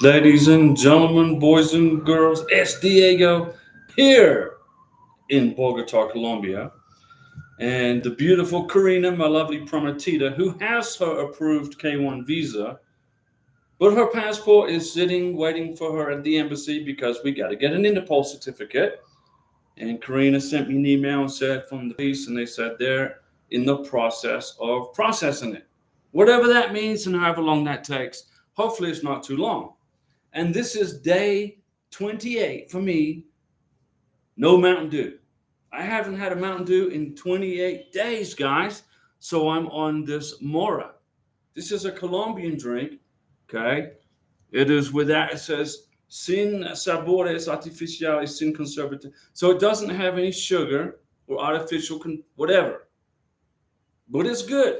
Ladies and gentlemen, boys and girls, it's Diego here in Bogotá, Colombia. And the beautiful Karina, my lovely prometida, who has her approved K1 visa, but her passport is sitting waiting for her at the embassy because we got to get an Interpol certificate. And Karina sent me an email and said from the police, and they said they're in the process of processing it. Whatever that means and however long that takes, hopefully it's not too long. And this is day 28 for me, no Mountain Dew. I haven't had a Mountain Dew in 28 days, guys. So I'm on this Mora. This is a Colombian drink, okay? It is without, it says, sin sabores artificiales, sin conservative. So it doesn't have any sugar or artificial, whatever. But it's good.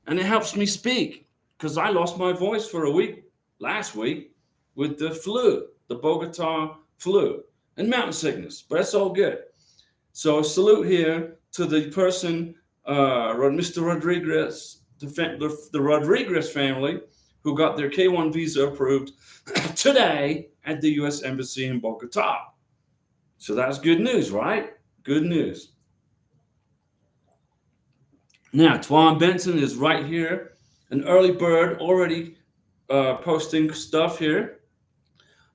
And it helps me speak because I lost my voice for a week last week with the flu, the Bogota flu, and mountain sickness. But that's all good. So salute here to the person, Mr. Rodriguez, the Rodriguez family, who got their K1 visa approved today at the U.S. Embassy in Bogota. So that's good news, right? Good news. Now, Twan Benson is right here, an early bird already posting stuff here.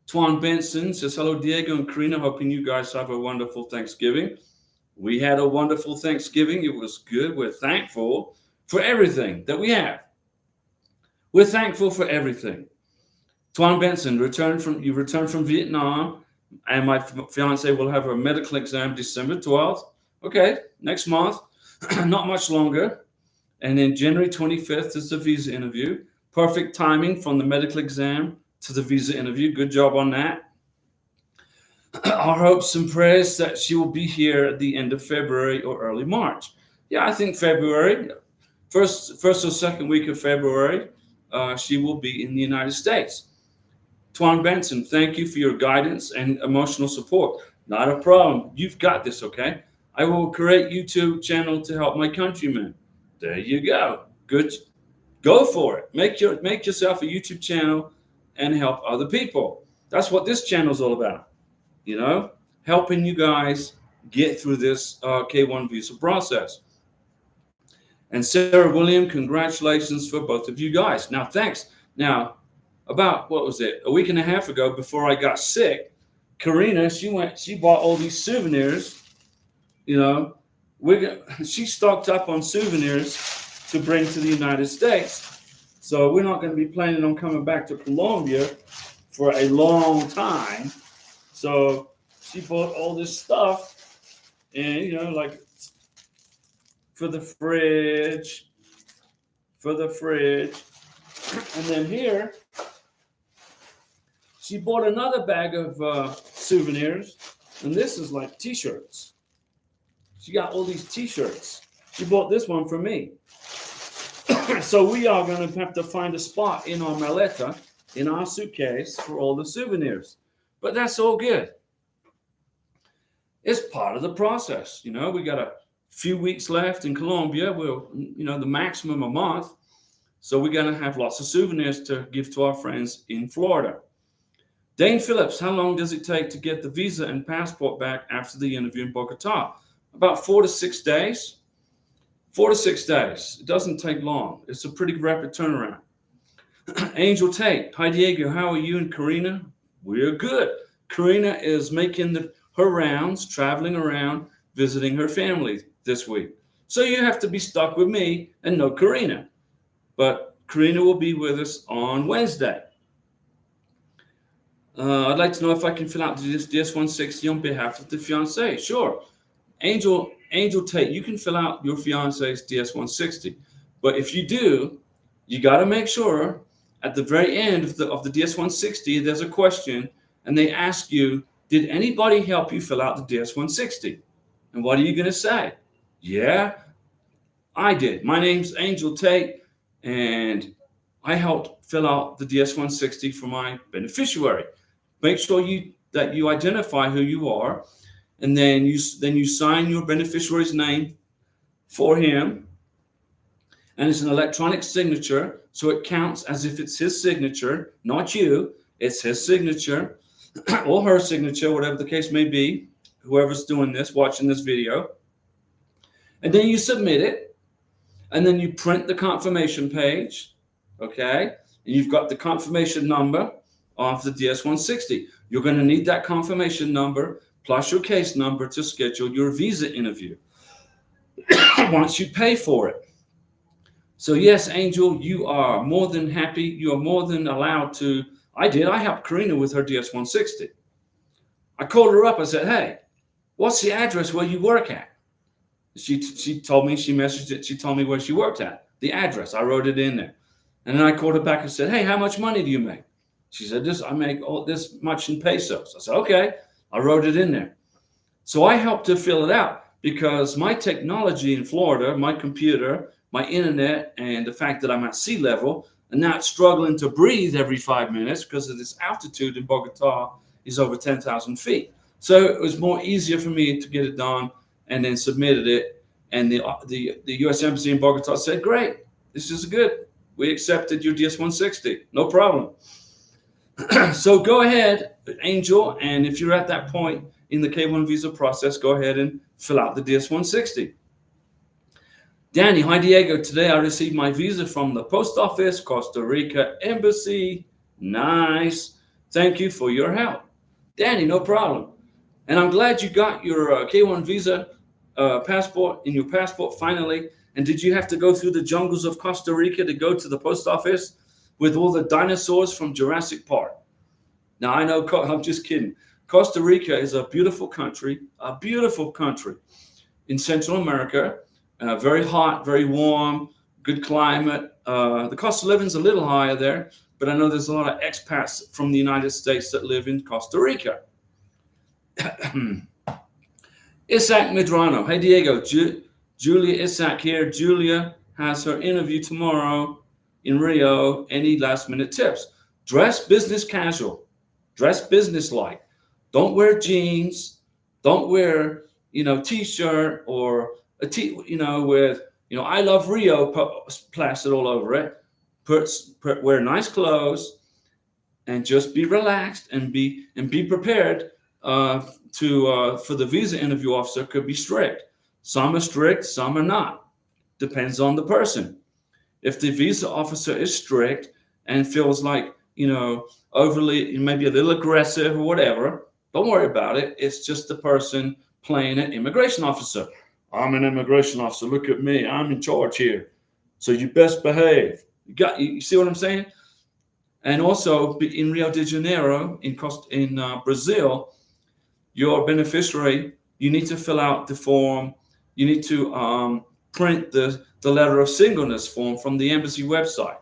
Twan Benson says, hello, Diego and Karina. Hoping you guys have a wonderful Thanksgiving. We had a wonderful Thanksgiving. It was good. We're thankful for everything that we have. We're thankful for everything. Twan Benson, you returned from Vietnam, and my fiance will have her medical exam December 12th. Okay, next month, not much longer. And then January 25th is the visa interview. Perfect timing from the medical exam to the visa interview. Good job on that. Our hopes and prayers that she will be here at the end of February or early March. Yeah, I think February, first or second week of February, she will be in the United States. Twan Benson, thank you for your guidance and emotional support. Not a problem. You've got this, okay? I will create YouTube channel to help my countrymen. There you go. Good. Go for it. Make yourself a YouTube channel and help other people. That's what this channel is all about. Helping you guys get through this K1 visa process. And Sarah William, congratulations for both of you guys. Now, thanks. Now, about, what was it, a week and a half ago before I got sick, Karina, she bought all these souvenirs. She stocked up on souvenirs to bring to the United States. So we're not going to be planning on coming back to Colombia for a long time. So she bought all this stuff, and like for the fridge, and then here she bought another bag of souvenirs, and this is like T-shirts. She got all these T-shirts. She bought this one for me. So we are going to have to find a spot in our maleta, in our suitcase, for all the souvenirs. But that's all good. It's part of the process. We got a few weeks left in Colombia. The maximum a month. So we're going to have lots of souvenirs to give to our friends in Florida. Dane Phillips, how long does it take to get the visa and passport back after the interview in Bogota? About 4 to 6 days. 4 to 6 days. It doesn't take long. It's a pretty rapid turnaround. Angel Tate, hi Diego, how are you and Karina? We're good. Karina is making her rounds, traveling around, visiting her family this week. So you have to be stuck with me and no Karina. But Karina will be with us on Wednesday. I'd like to know if I can fill out the DS-160 on behalf of the fiancé. Sure. Angel Tate, you can fill out your fiancé's DS-160. But if you do, you got to make sure at the very end of the DS-160, there's a question, and they ask you, did anybody help you fill out the DS-160? And what are you going to say? Yeah, I did. My name's Angel Tate, and I helped fill out the DS-160 for my beneficiary. Make sure that you identify who you are, and then you sign your beneficiary's name for him, and it's an electronic signature, so it counts as if it's his signature, not you. It's his signature or her signature, whatever the case may be, whoever's doing this, watching this video. And then you submit it, and then you print the confirmation page, okay? And you've got the confirmation number of the DS-160. You're going to need that confirmation number plus your case number to schedule your visa interview once you pay for it. So yes, Angel, you are more than happy. You are more than allowed to. I helped Karina with her DS-160. I called her up. I said, hey, what's the address where you work at? She told me, she messaged it. She told me where she worked at, the address. I wrote it in there. And then I called her back and said, hey, how much money do you make? She said, I make all this much in pesos. I said, okay. I wrote it in there. So I helped her fill it out because my technology in Florida, my computer, my internet, and the fact that I'm at sea level and not struggling to breathe every 5 minutes because of this altitude in Bogotá is over 10,000 feet. So it was more easier for me to get it done and then submitted it. And the U.S. Embassy in Bogotá said, great, this is good. We accepted your DS-160, no problem. So go ahead, Angel, and if you're at that point in the K1 visa process, go ahead and fill out the DS-160. Danny, hi Diego. Today I received my visa from the post office, Costa Rica Embassy. Nice. Thank you for your help. Danny, no problem. And I'm glad you got your K1 visa passport in your passport finally. And did you have to go through the jungles of Costa Rica to go to the post office with all the dinosaurs from Jurassic Park? Now, I know, I'm just kidding. Costa Rica is a beautiful country in Central America. Very hot, very warm, good climate. The cost of living is a little higher there, but I know there's a lot of expats from the United States that live in Costa Rica. Isaac Medrano. Hey, Diego. Julia Isaac here. Julia has her interview tomorrow in Rio. Any last minute tips? Dress business casual. Dress business-like. Don't wear jeans. Don't wear, t-shirt or with, I love Rio plastered all over it. Wear nice clothes and just be relaxed and be prepared for the visa interview officer. Could be strict. Some are strict, some are not. Depends on the person. If the visa officer is strict and feels like, overly, maybe a little aggressive or whatever, don't worry about it. It's just the person playing an immigration officer. I'm an immigration officer. Look at me. I'm in charge here. So you best behave. You see what I'm saying? And also in Rio de Janeiro, in Brazil, your beneficiary, you need to fill out the form. You need to print the letter of singleness form from the embassy website,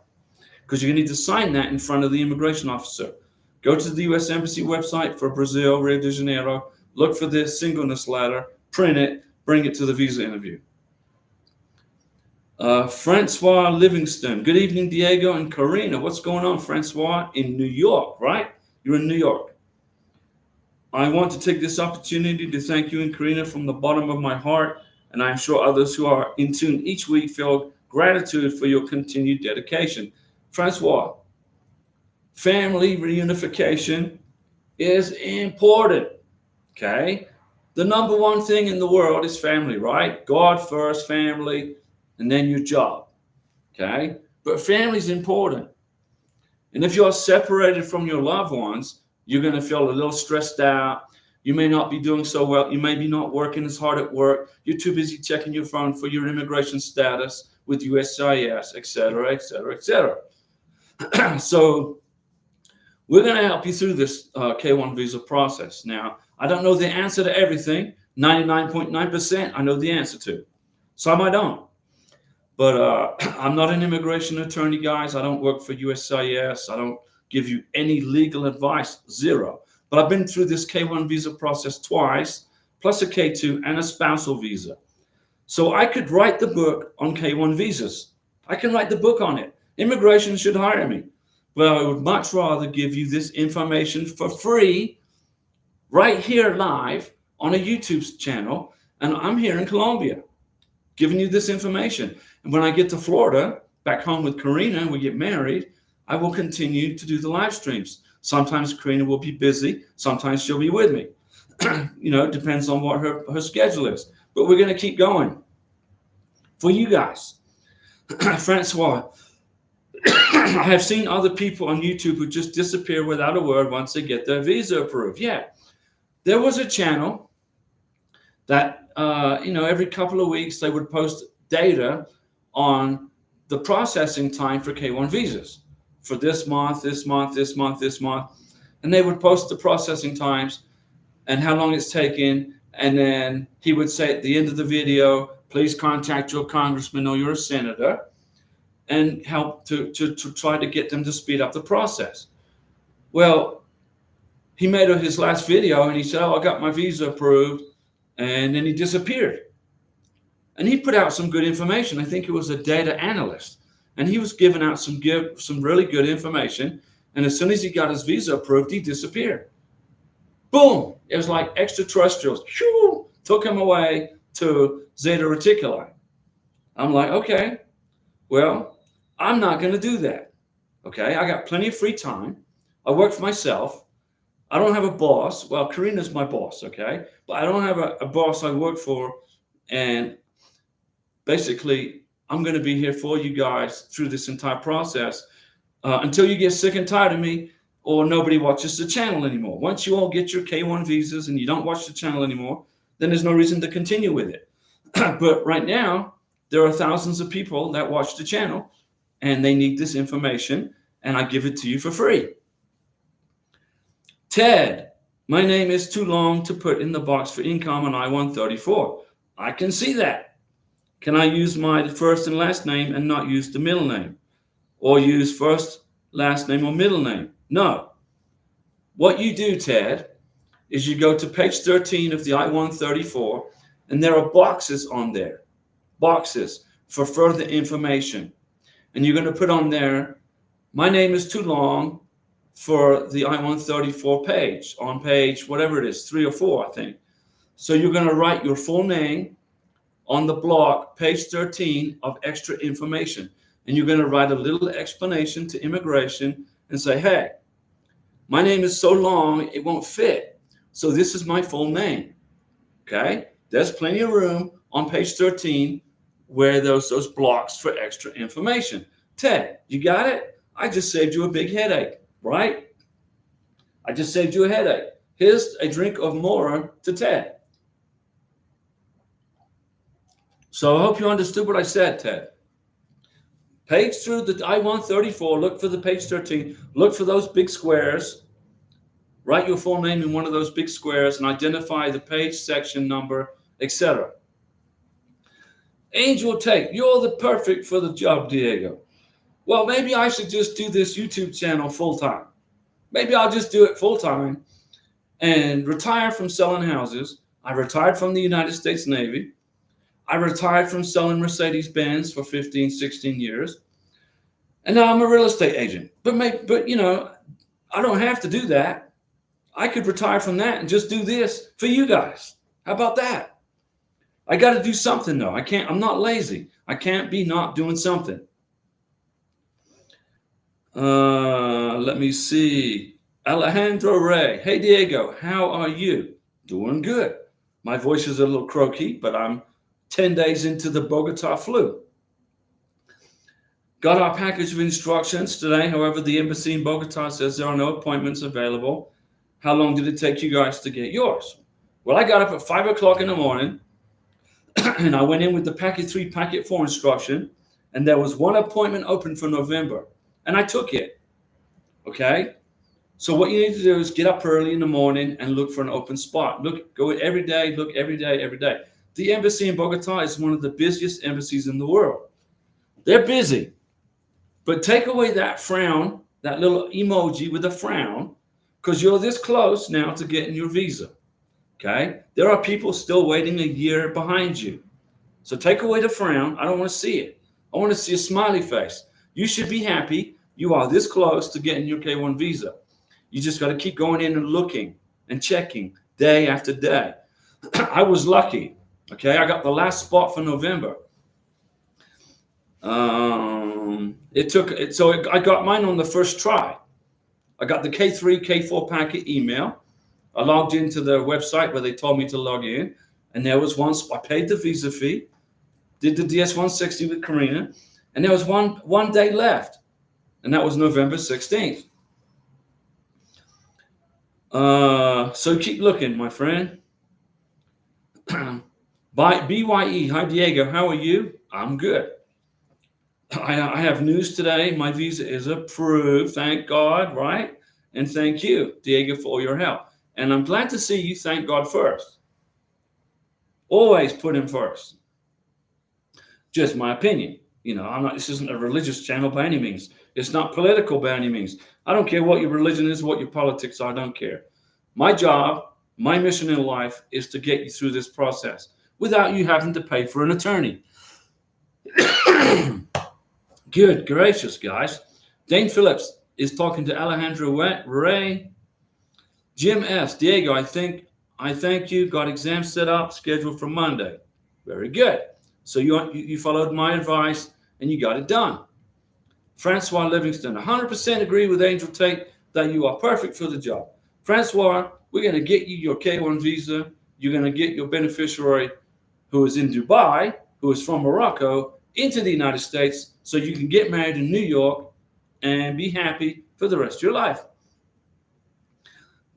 because you need to sign that in front of the immigration officer. Go to the U.S. Embassy website for Brazil, Rio de Janeiro, look for the singleness letter, print it, bring it to the visa interview. Francois Livingston. Good evening, Diego and Karina. What's going on, Francois? In New York, right? You're in New York. I want to take this opportunity to thank you and Karina from the bottom of my heart, and I'm sure others who are in tune each week feel gratitude for your continued dedication. Francois, family reunification is important, okay? The number one thing in the world is family, right? God first, family, and then your job, okay? But family is important. And if you're separated from your loved ones, you're going to feel a little stressed out. You may not be doing so well. You may be not working as hard at work. You're too busy checking your phone for your immigration status with USCIS, et cetera, et cetera, et cetera. So we're going to help you through this K1 visa process. Now, I don't know the answer to everything. 99.9% I know the answer to. Some I don't. But I'm not an immigration attorney, guys. I don't work for USCIS. I don't give you any legal advice, zero. But I've been through this K1 visa process twice, plus a K2 and a spousal visa. So I could write the book on K1 visas. I can write the book on it. Immigration should hire me. But I would much rather give you this information for free right here live on a YouTube channel. And I'm here in Colombia giving you this information. And when I get to Florida, back home with Karina, and we get married, I will continue to do the live streams. Sometimes Karina will be busy. Sometimes she'll be with me. It depends on what her schedule is. But we're going to keep going for you guys. Francois, I have seen other people on YouTube who just disappear without a word once they get their visa approved. Yeah, there was a channel that, every couple of weeks they would post data on the processing time for K1 visas for this month, this month, this month, this month. And they would post the processing times and how long it's taken. And then he would say at the end of the video, please contact your congressman or your senator and help to try to get them to speed up the process. Well, he made his last video and he said, I got my visa approved. And then he disappeared. And he put out some good information. I think it was a data analyst. And he was giving out some really good information. And as soon as he got his visa approved, he disappeared. Boom. It was like extraterrestrials. Shoo, took him away to Zeta Reticuli. I'm like, okay, well, I'm not going to do that. Okay, I got plenty of free time. I work for myself. I don't have a boss. Well, Karina's my boss, okay? But I don't have a boss I work for. And basically, I'm going to be here for you guys through this entire process until you get sick and tired of me or nobody watches the channel anymore. Once you all get your K1 visas and you don't watch the channel anymore, then there's no reason to continue with it. But right now, there are thousands of people that watch the channel and they need this information, and I give it to you for free. Ted, my name is too long to put in the box for income on I-134. I can see that. Can I use my first and last name and not use the middle name? Or use first, last name, or middle name? No. What you do, Ted, is you go to page 13 of the I-134, and there are boxes on there. Boxes for further information. And you're going to put on there, my name is too long for the I-134 page, on page, whatever it is, 3 or 4, I think. So you're going to write your full name on the block, page 13 of extra information. And you're going to write a little explanation to immigration and say, hey, my name is so long, it won't fit. So this is my full name. Okay? There's plenty of room on page 13 where those blocks for extra information. Ted, you got it? I just saved you a big headache, right? I just saved you a headache. Here's a drink of Mora to Ted. So I hope you understood what I said, Ted. Page through the I-134, look for the page 13, look for those big squares, write your full name in one of those big squares and identify the page, section number, etc. Angel Tate, you're the perfect for the job, Diego. Well, maybe I should just do this YouTube channel full time. Maybe I'll just do it full time and retire from selling houses. I retired from the United States Navy. I retired from selling Mercedes-Benz for 15, 16 years. And now I'm a real estate agent. But I don't have to do that. I could retire from that and just do this for you guys. How about that? I got to do something though. I'm not lazy. I can't be not doing something. Let me see. Alejandro Ray. Hey, Diego, how are you? Doing good. My voice is a little croaky, but I'm 10 days into the Bogotá flu. Got our package of instructions today. However, the embassy in Bogotá says there are no appointments available. How long did it take you guys to get yours? Well, I got up at 5 o'clock in the morning and I went in with the packet 3, packet 4 instruction, and there was one appointment open for November, and I took it. Okay? So what you need to do is get up early in the morning and look for an open spot. Go every day, look every day, every day. The embassy in Bogotá is one of the busiest embassies in the world. They're busy. But take away that frown, that little emoji with a frown, because you're this close now to getting your visa. Okay? There are people still waiting a year behind you. So take away the frown. I don't want to see it. I want to see a smiley face. You should be happy. You are this close to getting your K1 visa. You just got to keep going in and looking and checking day after day. I was lucky. Okay, I got the last spot for November. I got mine on the first try. I got the K3, K4 packet email. I logged into their website where they told me to log in, and there was I paid the visa fee, did the DS-160 with Karina, and there was one day left, and that was November 16th. So keep looking, my friend. BYE, hi Diego, how are you? I'm good. I have news today. My visa is approved, thank God, right? And thank you, Diego, for all your help. And I'm glad to see you thank God first. Always put him first. Just my opinion. This isn't a religious channel by any means. It's not political by any means. I don't care what your religion is, what your politics are, I don't care. My job, my mission in life is to get you through this process without you having to pay for an attorney. Good gracious, guys. Dane Phillips is talking to Alejandro Ray. Jim S. Diego, I thank you. Got exam set up, scheduled for Monday. Very good. So you followed my advice and you got it done. Francois Livingston, 100% agree with Angel Tate that you are perfect for the job. Francois, we're going to get you your K1 visa. You're going to get your beneficiary who is in Dubai, who is from Morocco, into the United States so you can get married in New York and be happy for the rest of your life.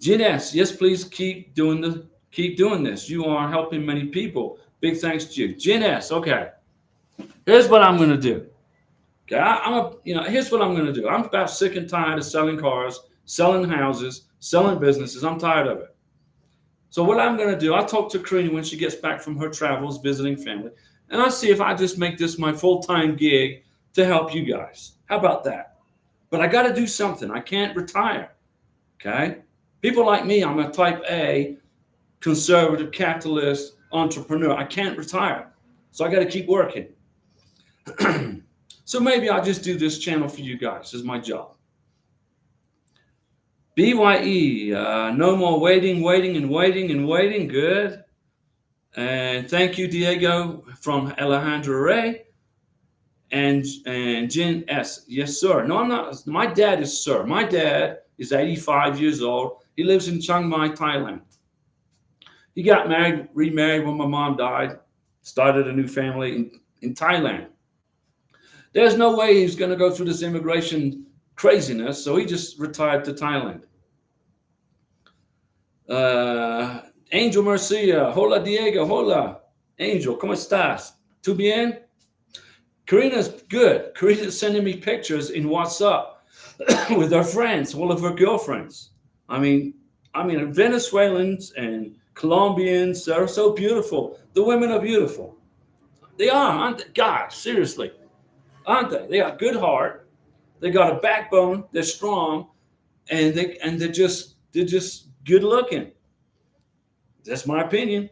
Jen S., yes, please keep doing this. You are helping many people. Big thanks to you. Jen S., okay. Here's what I'm going to do. Okay, here's what I'm going to do. I'm about sick and tired of selling cars, selling houses, selling businesses. I'm tired of it. So what I'm going to do, I'll talk to Karina when she gets back from her travels, visiting family, and I'll see if I just make this my full-time gig to help you guys. How about that? But I got to do something. I can't retire, okay? People like me, I'm a type A, conservative, capitalist, entrepreneur. I can't retire, so I got to keep working. So maybe I'll just do this channel for you guys as my job. BYE, no more waiting. Good. And thank you, Diego, from Alejandro Ray. And Jen S. Yes, sir. No, I'm not. My dad is sir. My dad is 85 years old. He lives in Chiang Mai, Thailand. He got married, remarried when my mom died, started a new family in Thailand. There's no way he's going to go through this immigration craziness, so he just retired to Thailand. Angel Mercia, hola Diego, hola. Angel, ¿cómo estás? ¿Tú bien? Karina's good. Karina's sending me pictures in WhatsApp with her friends, all of her girlfriends. I mean, Venezuelans and Colombians are so beautiful. The women are beautiful. They are, aren't they? Guys, seriously, aren't they? They got good heart. They got a backbone. They're strong, and they're just good looking. That's my opinion.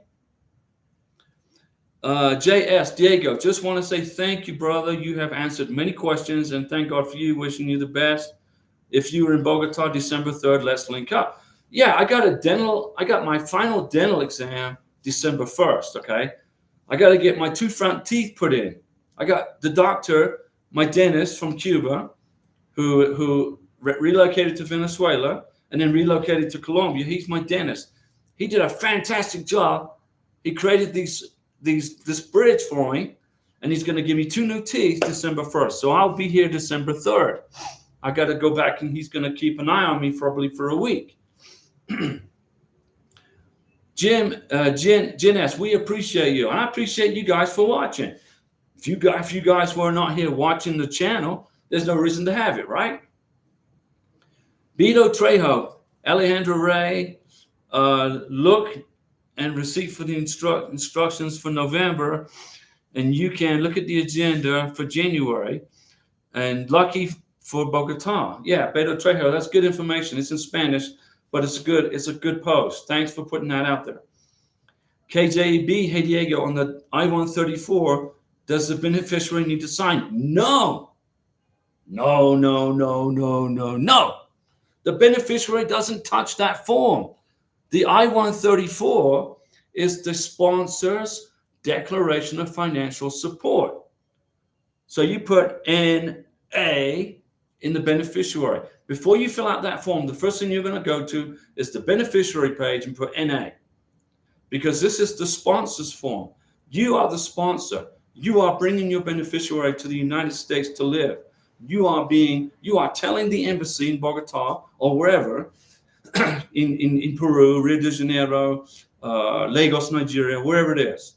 JS Diego, just want to say thank you, brother. You have answered many questions, and thank God for you. Wishing you the best. If you were in Bogotá December 3rd, let's link up. Yeah, I got my final dental exam December 1st. Okay, I got to get my 2 front teeth put in. I got the doctor, my dentist from Cuba, who relocated to Venezuela and then relocated to Colombia. He's my dentist. He did a fantastic job. He created this bridge for me, and he's going to give me 2 new teeth December 1st. So I'll be here December 3rd. I got to go back, and he's going to keep an eye on me probably for a week. Jen S., we appreciate you, and I appreciate you guys for watching. If you guys were not here watching the channel, there's no reason to have it, right? Beto Trejo, Alejandro Ray, look and receipt for the instructions for November, and you can look at the agenda for January, and lucky for Bogotá. Yeah, Beto Trejo, that's good information. It's in Spanish, but it's a good post. Thanks for putting that out there. KJB, hey Diego, on the I-134, does the beneficiary need to sign? No. The beneficiary doesn't touch that form. The I-134 is the sponsor's declaration of financial support. So you put NA in the beneficiary. Before you fill out that form, the first thing you're going to go to is the beneficiary page and put NA, because this is the sponsor's form. You are the sponsor. You are bringing your beneficiary to the United States to live. You are telling the embassy in Bogotá or wherever, in Peru, Rio de Janeiro, Lagos, Nigeria, wherever it is,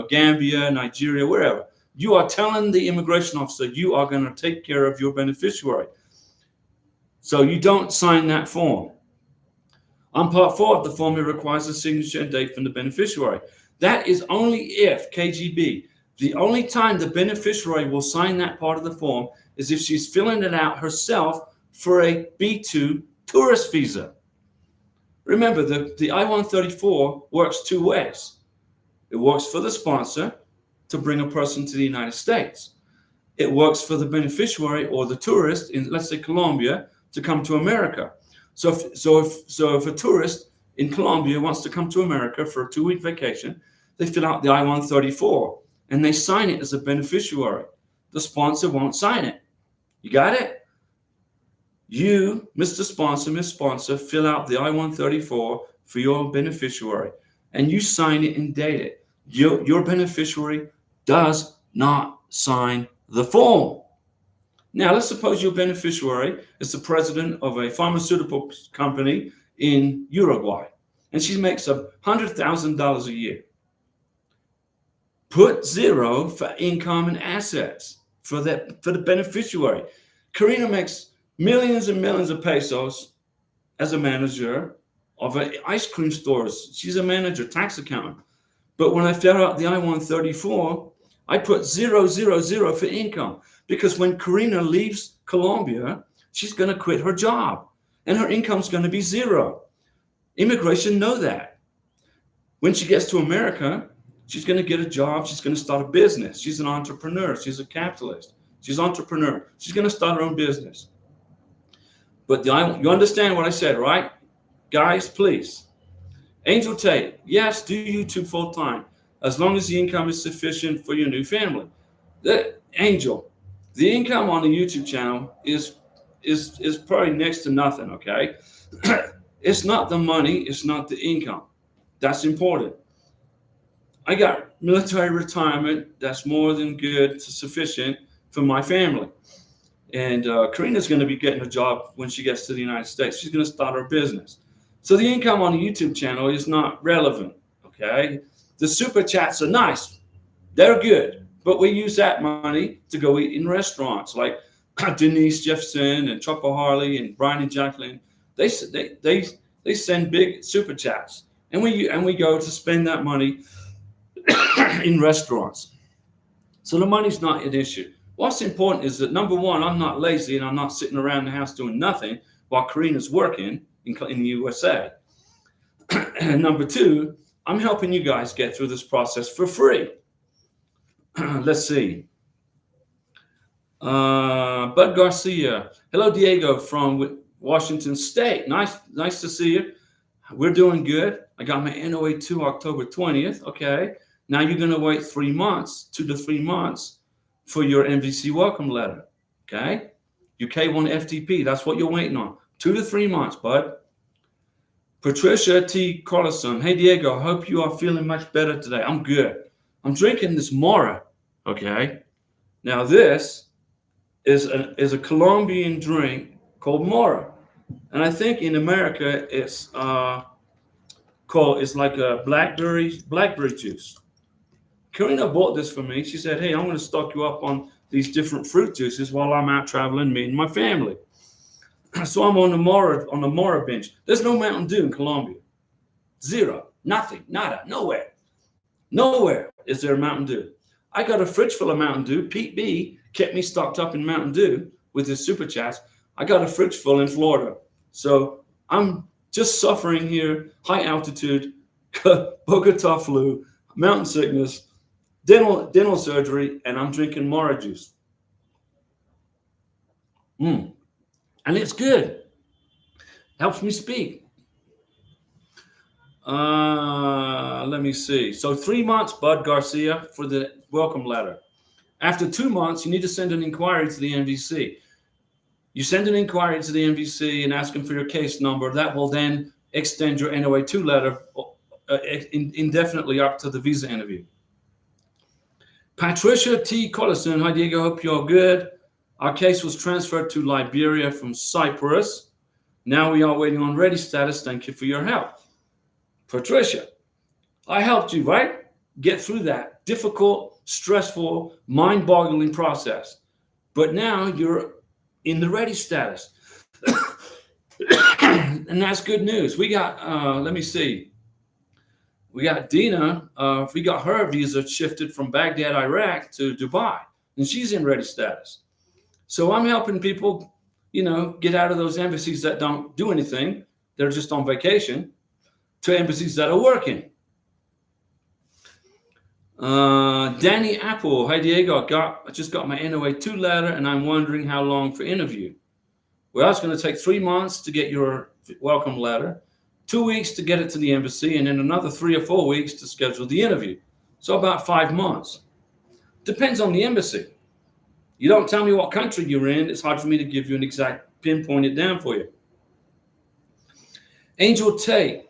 Gambia, Nigeria, wherever. You are telling the immigration officer you are going to take care of your beneficiary. So you don't sign that form. On part 4 of the form, it requires a signature and date from the beneficiary. That is only if, KGB, the only time the beneficiary will sign that part of the form is if she's filling it out herself for a B2 tourist visa. Remember, the I-134 works two ways. It works for the sponsor to bring a person to the United States. It works for the beneficiary or the tourist in, let's say, Colombia, to come to America. So if a tourist in Colombia wants to come to America for a 2-week vacation, they fill out the I-134 and they sign it as a beneficiary. The sponsor won't sign it. You got it? You, Mr. Sponsor, Miss Sponsor, fill out the I-134 for your beneficiary and you sign it and date it. Your beneficiary does not sign the form. Now, let's suppose your beneficiary is the president of a pharmaceutical company in Uruguay, and she makes $100,000 a year. Put 0 for income and assets for the beneficiary. Karina makes millions and millions of pesos as a manager of ice cream stores. She's a manager, tax accountant. But when I fill out the I-134, I put 000 for income, because when Karina leaves Colombia, she's going to quit her job and her income's going to be 0. Immigration know that. When she gets to America, she's going to get a job. She's going to start a business. She's an entrepreneur. She's a capitalist. She's an entrepreneur. She's going to start her own business. But you understand what I said, right? Guys, please. Angel Tate, yes, do YouTube full time, as long as the income is sufficient for your new family. Angel, the income on the YouTube channel is probably next to nothing, okay? It's not the money, it's not the income. That's important. I got military retirement that's more than good to sufficient for my family. And Karina's going to be getting a job when she gets to the United States. She's going to start her business. So the income on the YouTube channel is not relevant, okay? The super chats are nice. They're good. But we use that money to go eat in restaurants like Denise Jefferson and Chopper Harley and Brian and Jacqueline. They send big super chats. And we go to spend that money in restaurants. So the money's not an issue. What's important is that, number one, I'm not lazy and I'm not sitting around the house doing nothing while Karina's working in the USA. And number two, I'm helping you guys get through this process for free. Let's see. Bud Garcia. Hello, Diego from Washington State. Nice to see you. We're doing good. I got my NOA 2 October 20th. Okay. Now you're going to wait 3 months, 2 to 3 months for your MVC welcome letter. Okay. Your K1 FTP. That's what you're waiting on. 2 to 3 months, bud. Patricia T. Carlson. Hey, Diego, I hope you are feeling much better today. I'm good. I'm drinking this Mora. Okay. Now this is a Colombian drink called Mora. And I think in America it's like a blackberry juice. Karina bought this for me. She said, hey, I'm going to stock you up on these different fruit juices while I'm out traveling, meeting my family. So I'm on the Mora bench. There's no Mountain Dew in Colombia. 0, nothing, nada, nowhere. Nowhere is there a Mountain Dew. I got a fridge full of Mountain Dew. Pete B kept me stocked up in Mountain Dew with his super chats. I got a fridge full in Florida. So I'm just suffering here, high altitude, Bogotá flu, mountain sickness, dental surgery, and I'm drinking Mora juice. And it's good. Helps me speak. Let me see. So 3 months, Bud Garcia, for the welcome letter. After 2 months, you need to send an inquiry to the NVC. You send an inquiry to the NVC and ask them for your case number. That will then extend your NOA2 letter indefinitely up to the visa interview. Patricia T. Collison, hi Diego, hope you're good. Our case was transferred to Liberia from Cyprus. Now we are waiting on ready status. Thank you for your help. Patricia, I helped you, right? Get through that difficult, stressful, mind-boggling process. But now you're in the ready status. And that's good news. We got, let me see. We got Dina, we got her visa shifted from Baghdad, Iraq to Dubai, and she's in ready status. So I'm helping people, you know, get out of those embassies that don't do anything. They're just on vacation, to embassies that are working. Danny Apple, hi Diego, I just got my NOA2 letter and I'm wondering how long for interview. Well, it's going to take 3 months to get your welcome letter, 2 weeks to get it to the embassy, and then another 3 or 4 weeks to schedule the interview. So about 5 months. Depends on the embassy. You don't tell me what country you're in, it's hard for me to give you an exact pinpoint it down for you. Angel Tate,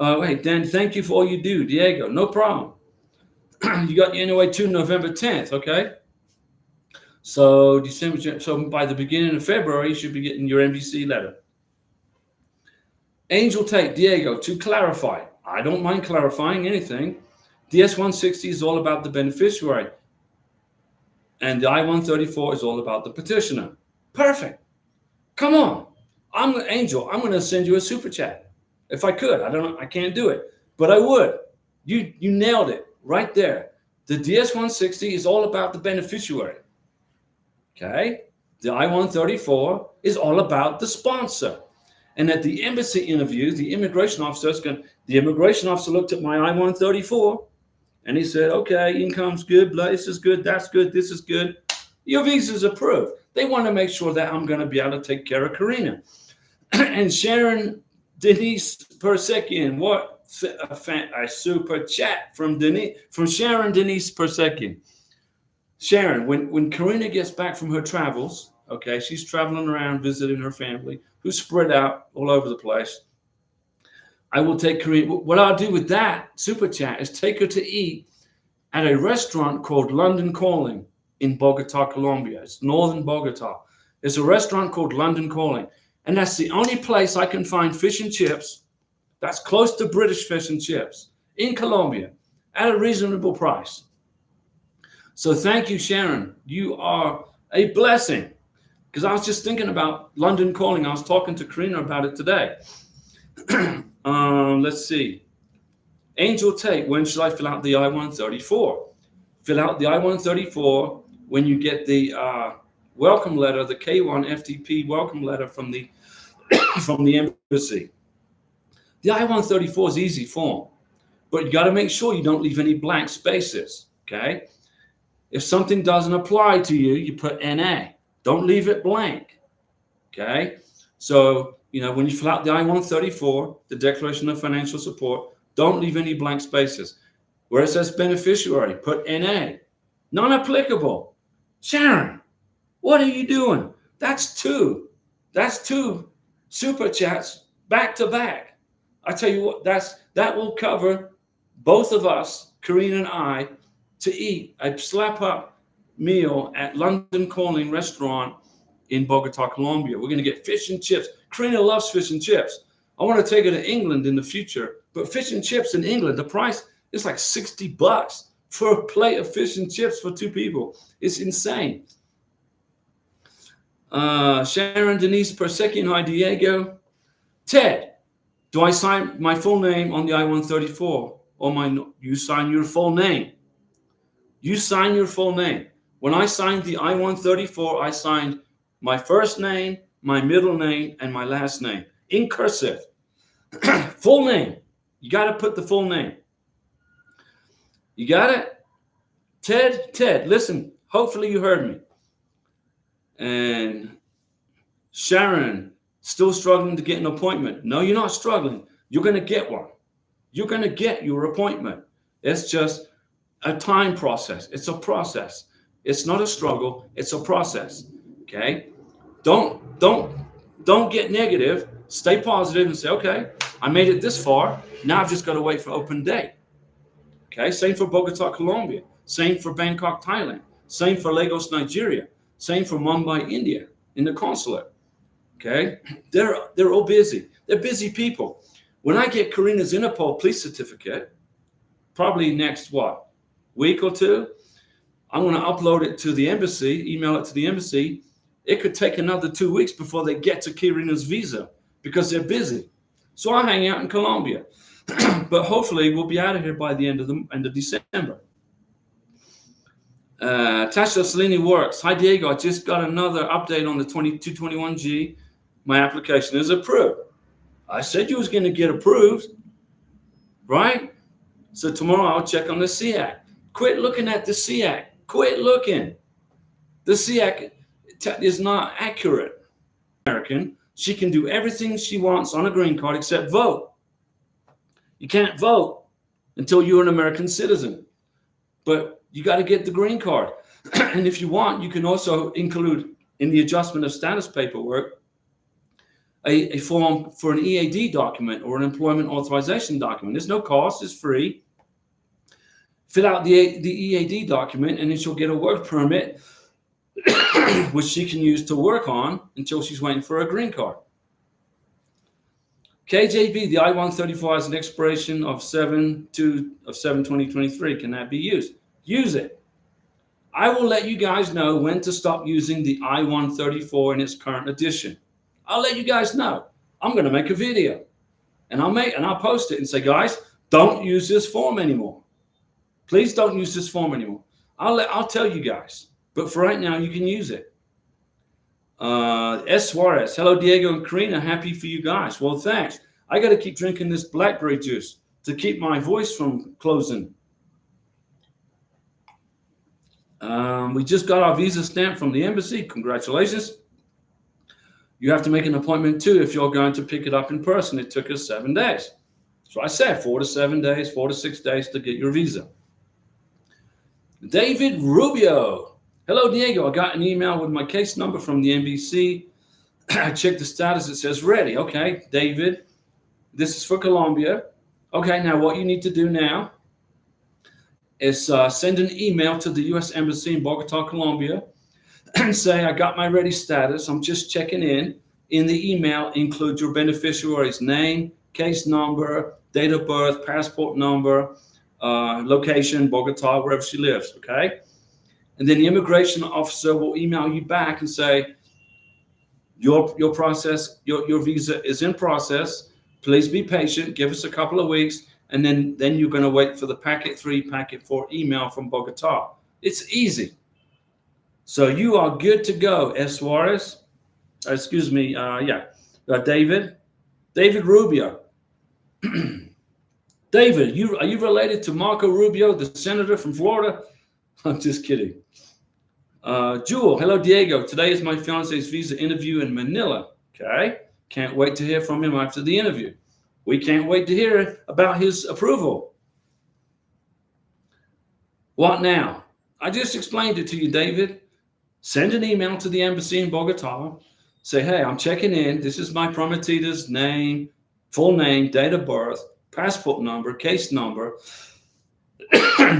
wait, Dan, thank you for all you do, Diego. No problem. You got your NOA2 November 10th, okay? So December, so by the beginning of February, you should be getting your MVC letter. Angel Tate, Diego, to clarify, I don't mind clarifying anything. DS-160 is all about the beneficiary, and the I-134 is all about the petitioner. Perfect. Come on. Angel, I'm going to send you a super chat. If I could, I can't do it, but I would. You nailed it right there. The DS-160 is all about the beneficiary. Okay. The I-134 is all about the sponsor. And at the embassy interview, the immigration officer looked at my I-134 and he said, okay, income's good, this is good, that's good, this is good. Your visa's approved. They want to make sure that I'm going to be able to take care of Karina. And Sharon Denise Persekian, what a super chat from Sharon Denise Persekian. Sharon, when Karina gets back from her travels, okay, she's traveling around visiting her family, who's spread out all over the place. I will take Karina. What I'll do with that super chat is take her to eat at a restaurant called London Calling in Bogotá, Colombia. It's northern Bogotá. There's a restaurant called London Calling, and that's the only place I can find fish and chips that's close to British fish and chips in Colombia at a reasonable price. So thank you, Sharon. You are a blessing. Because I was just thinking about London Calling. I was talking to Karina about it today. Let's see. Angel Tate, when should I fill out the I-134? Fill out the I-134 when you get the welcome letter, the K1 FTP welcome letter from the from the embassy. The I-134 is easy form, but you got to make sure you don't leave any blank spaces, okay? If something doesn't apply to you, you put NA. Don't leave it blank, okay? So, you know, when you fill out the I-134, the Declaration of Financial Support, don't leave any blank spaces. Where it says beneficiary, put NA. Non-applicable. Sharon, what are you doing? That's two super chats back to back. I tell you what, that will cover both of us, Karina and I, to eat a slap up meal at London Calling restaurant in Bogotá, Colombia. We're going to get fish and chips. Karina loves fish and chips. I want to take her to England in the future, but fish and chips in England, the price is like $60 for a plate of fish and chips for 2 people. It's insane. Sharon Denise Persekian, hi Diego. Ted, do I sign my full name on the I-134 or you sign your full name? You sign your full name. When I signed the I-134, I signed my first name, my middle name, and my last name in cursive. Full name. You got to put the full name. You got it? Ted, listen. Hopefully you heard me. And Sharon, still struggling to get an appointment. No, you're not struggling. You're going to get one. You're going to get your appointment. It's just a time process. It's a process. It's not a struggle. It's a process. Okay. Don't get negative. Stay positive and say, okay, I made it this far. Now I've just got to wait for open day. Okay. Same for Bogotá, Colombia. Same for Bangkok, Thailand. Same for Lagos, Nigeria. Same for Mumbai, India, in the consulate. Okay. They're all busy. They're busy people. When I get Karina's Interpol police certificate, probably next week or two, I'm going to upload it to the embassy, email it to the embassy. It could take another 2 weeks before they get to Karina's visa because they're busy. So I hang out in Colombia, but hopefully we'll be out of here by the end of December. Tasha Salini works. Hi Diego, I just got another update on the 2221G. My application is approved. I said you was going to get approved, right? So tomorrow I'll check on the SEAC. Quit looking at the SEAC. Quit looking. The SEAC is not accurate. American, she can do everything she wants on a green card except vote. You can't vote until you're an American citizen, but you got to get the green card. And if you want, you can also include in the adjustment of status paperwork a form for an EAD document or an employment authorization document. There's no cost, it's free. Fill out the EAD document and then she'll get a work permit, which she can use to work on until she's waiting for a green card. KJB, the I-134 has an expiration of 7/2023. Can that be used? Use it. I will let you guys know when to stop using the I-134 in its current edition. I'll let you guys know. I'm going to make a video and I'll post it and say, guys, don't use this form anymore. Please don't use this form anymore. I'll tell you guys, but for right now, you can use it. S. Suarez, hello, Diego and Karina. Happy for you guys. Well, thanks. I got to keep drinking this blackberry juice to keep my voice from closing. We just got our visa stamp from the embassy. Congratulations. You have to make an appointment too if you're going to pick it up in person. It took us 7 days. So I said 4 to 7 days, 4 to 6 days to get your visa. David Rubio. Hello, Diego. I got an email with my case number from the NBC. I checked the status. It says ready. Okay, David, this is for Colombia. Okay, now what you need to do now is send an email to the U.S. Embassy in Bogotá, Colombia, and say, I got my ready status. I'm just checking in. In the email, include your beneficiary's name, case number, date of birth, passport number, location, Bogotá, wherever she lives, okay? And then the immigration officer will email you back and say, your visa is in process. Please be patient. Give us a couple of weeks. And then you're going to wait for the packet 3, packet 4 email from Bogotá. It's easy. So you are good to go, S. Suarez. Excuse me. David Rubio. David, are you related to Marco Rubio, the senator from Florida? I'm just kidding. Jewel, hello, Diego. Today is my fiance's visa interview in Manila. Okay. Can't wait to hear from him after the interview. We can't wait to hear about his approval. What now? I just explained it to you, David. Send an email to the embassy in Bogotá. Say, hey, I'm checking in. This is my prometita's name, full name, date of birth, passport number, case number.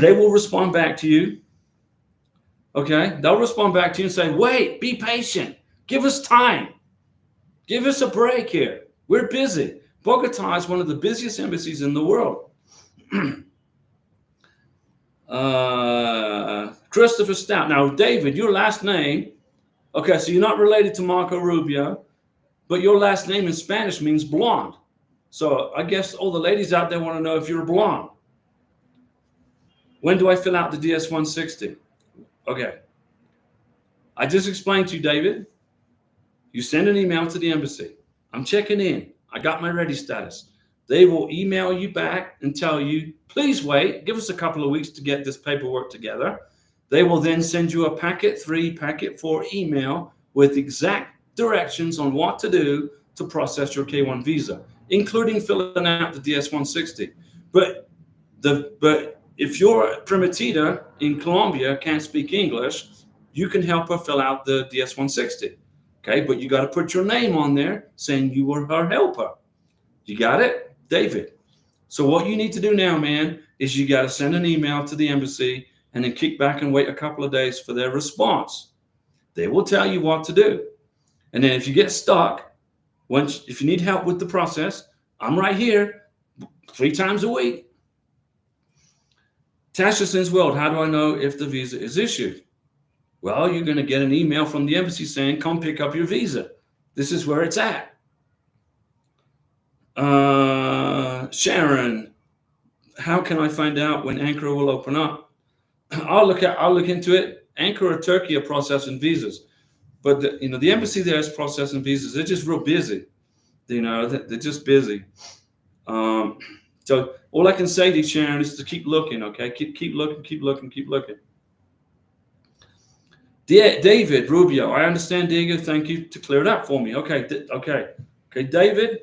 They will respond back to you. Okay? They'll respond back to you and say, wait, be patient. Give us time. Give us a break here. We're busy. Bogotá is one of the busiest embassies in the world. Christopher Stout. Now, David, your last name, okay, so you're not related to Marco Rubio, but your last name in Spanish means blonde. So I guess all the ladies out there want to know if you're blonde. When do I fill out the DS-160? Okay. I just explained to you, David. You send an email to the embassy. I'm checking in. I got my ready status. They will email you back and tell you, please wait, give us a couple of weeks to get this paperwork together. They will then send you a packet 3, packet 4 email with exact directions on what to do to process your K1 visa, including filling out the DS-160. But If your Primatita in Colombia can't speak English, you can help her fill out the DS-160. Okay, but you got to put your name on there saying you were her helper. You got it, David? So what you need to do now, man, is you got to send an email to the embassy and then kick back and wait a couple of days for their response. They will tell you what to do. And then if you get stuck, if you need help with the process, I'm right here 3 times a week. Tasha sends World, how do I know if the visa is issued? Well, you're going to get an email from the embassy saying, come pick up your visa. This is where it's at. Sharon, how can I find out when Ankara will open up? I'll look into it. Ankara, Turkey are processing visas, but the embassy there is processing visas. They're just real busy. They're just busy. So all I can say to you, Sharon, is to keep looking. Okay, keep looking. David Rubio, I understand, Diego. Thank you to clear it up for me. Okay, David.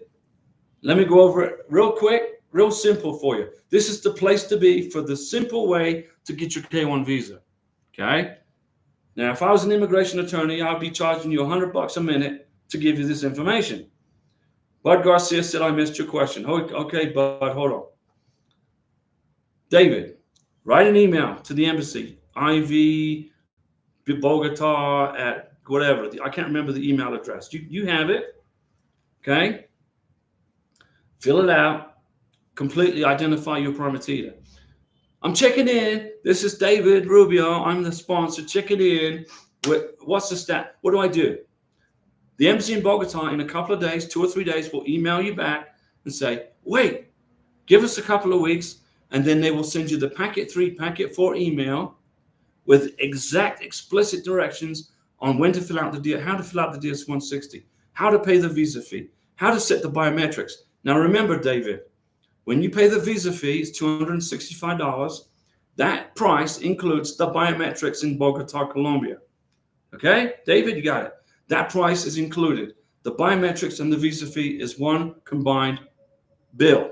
Let me go over it real quick, real simple for you. This is the place to be for the simple way to get your K1 visa. Okay. Now, if I was an immigration attorney, I'd be charging you $100 a minute to give you this information. Bud Garcia said, I missed your question. Okay, Bud, hold on. David, write an email to the embassy, IV Bogotá at whatever. I can't remember the email address. You have it. Okay. Fill it out. Completely identify your Primatita. I'm checking in. This is David Rubio. I'm the sponsor. Checking in. What's the stat? What do I do? The embassy in Bogotá in a couple of days, 2 or 3 days, will email you back and say, wait, give us a couple of weeks, and then they will send you the packet 3, packet 4 email with exact explicit directions on when to fill out how to fill out the DS-160, how to pay the visa fee, how to set the biometrics. Now remember, David, when you pay the visa fee, it's $265. That price includes the biometrics in Bogotá, Colombia. Okay, David, you got it. That price is included. The biometrics and the visa fee is one combined bill.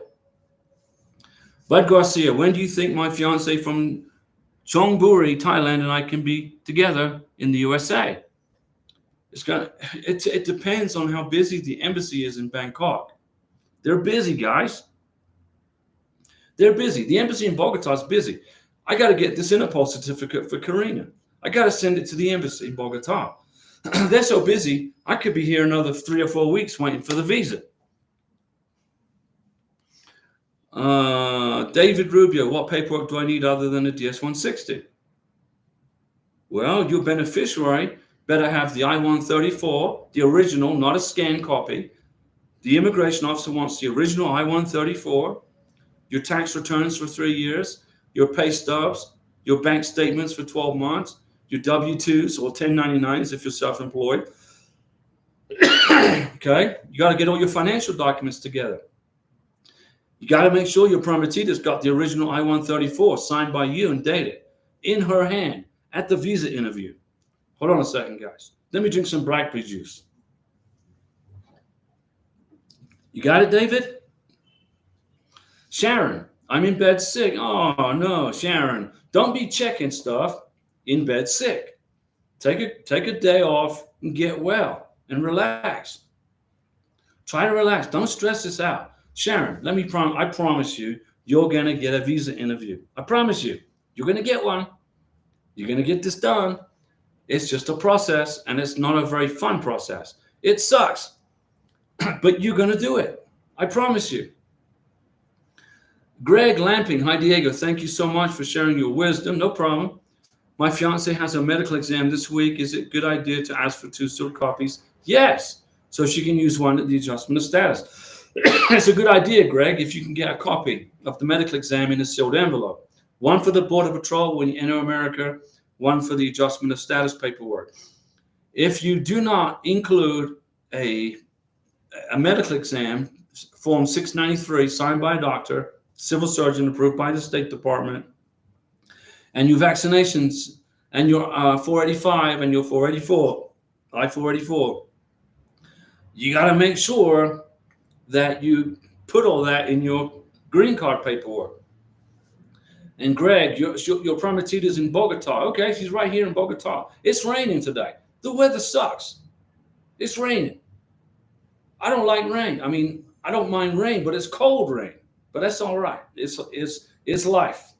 Bud Garcia, when do you think my fiance from Chonburi, Thailand, and I can be together in the USA? It depends on how busy the embassy is in Bangkok. They're busy, guys. They're busy. The embassy in Bogotá is busy. I got to get this Interpol certificate for Karina. I got to send it to the embassy in Bogotá. They're so busy, I could be here another 3 or 4 weeks waiting for the visa. David Rubio, what paperwork do I need other than a DS-160? Well, your beneficiary better have the I-134, the original, not a scanned copy. The immigration officer wants the original I-134, your tax returns for 3 years, your pay stubs, your bank statements for 12 months, your W-2s or 1099s if you're self-employed. Okay, you got to get all your financial documents together. You got to make sure your Primatita's got the original I-134 signed by you and dated in her hand at the visa interview. Hold on a second, guys. Let me drink some blackberry juice. You got it, David? Sharon, I'm in bed sick. Oh, no, Sharon. Don't be checking stuff in bed sick. Take a day off and get well and relax. Try to relax. Don't stress this out. Sharon, I promise you, you're going to get a visa interview. I promise you. You're going to get one. You're going to get this done. It's just a process, and it's not a very fun process. It sucks, but you're going to do it. I promise you. Greg Lamping, hi Diego, thank you so much for sharing your wisdom. No problem. My fiance has a medical exam this week. Is it a good idea to ask for 2 sealed copies? Yes, so she can use one at the adjustment of status. It's a good idea, Greg, if you can get a copy of the medical exam in a sealed envelope. One for the Border Patrol when you enter America, one for the adjustment of status paperwork. If you do not include a medical exam, Form 693, signed by a doctor, civil surgeon approved by the State Department, and your vaccinations and your 485 and your 484, I-484, you got to make sure that you put all that in your green card paperwork. And Greg, your prometita's in Bogotá. Okay, she's right here in Bogotá. It's raining today. The weather sucks. It's raining. I don't like rain. I mean, I don't mind rain, but it's cold rain. But that's all right. It's life.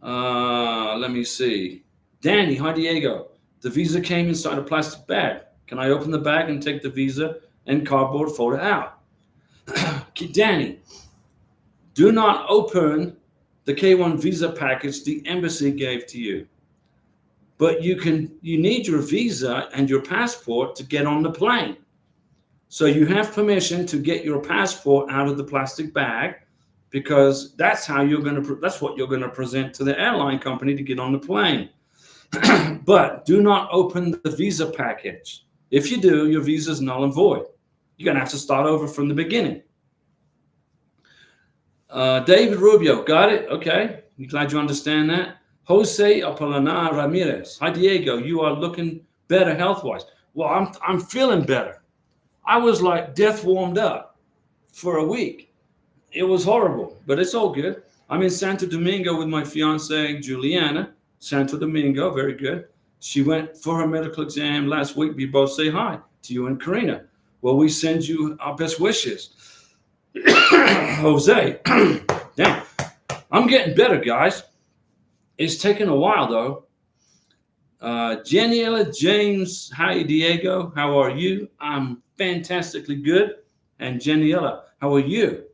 Let me see. Danny, hi Diego. The visa came inside a plastic bag. Can I open the bag and take the visa and cardboard photo out? Danny, do not open the K1 visa package the embassy gave to you. But you need your visa and your passport to get on the plane. So you have permission to get your passport out of the plastic bag, because that's how that's what you're going to present to the airline company to get on the plane. But do not open the visa package. If you do, your visa is null and void. You're going to have to start over from the beginning. David Rubio, got it? Okay. I'm glad you understand that. Jose Apolinar Ramirez. Hi, Diego. You are looking better health-wise. Well, I'm feeling better. I was like death warmed up for a week. It was horrible, but it's all good. I'm in Santo Domingo with my fiance, Juliana. Santo Domingo, very good. She went for her medical exam last week. We both say hi to you and Karina. Well, we send you our best wishes. Jose, damn, I'm getting better, guys. It's taken a while, though. Janiela James, hi, Diego. How are you? I'm fantastically good. And Janiela, how are you?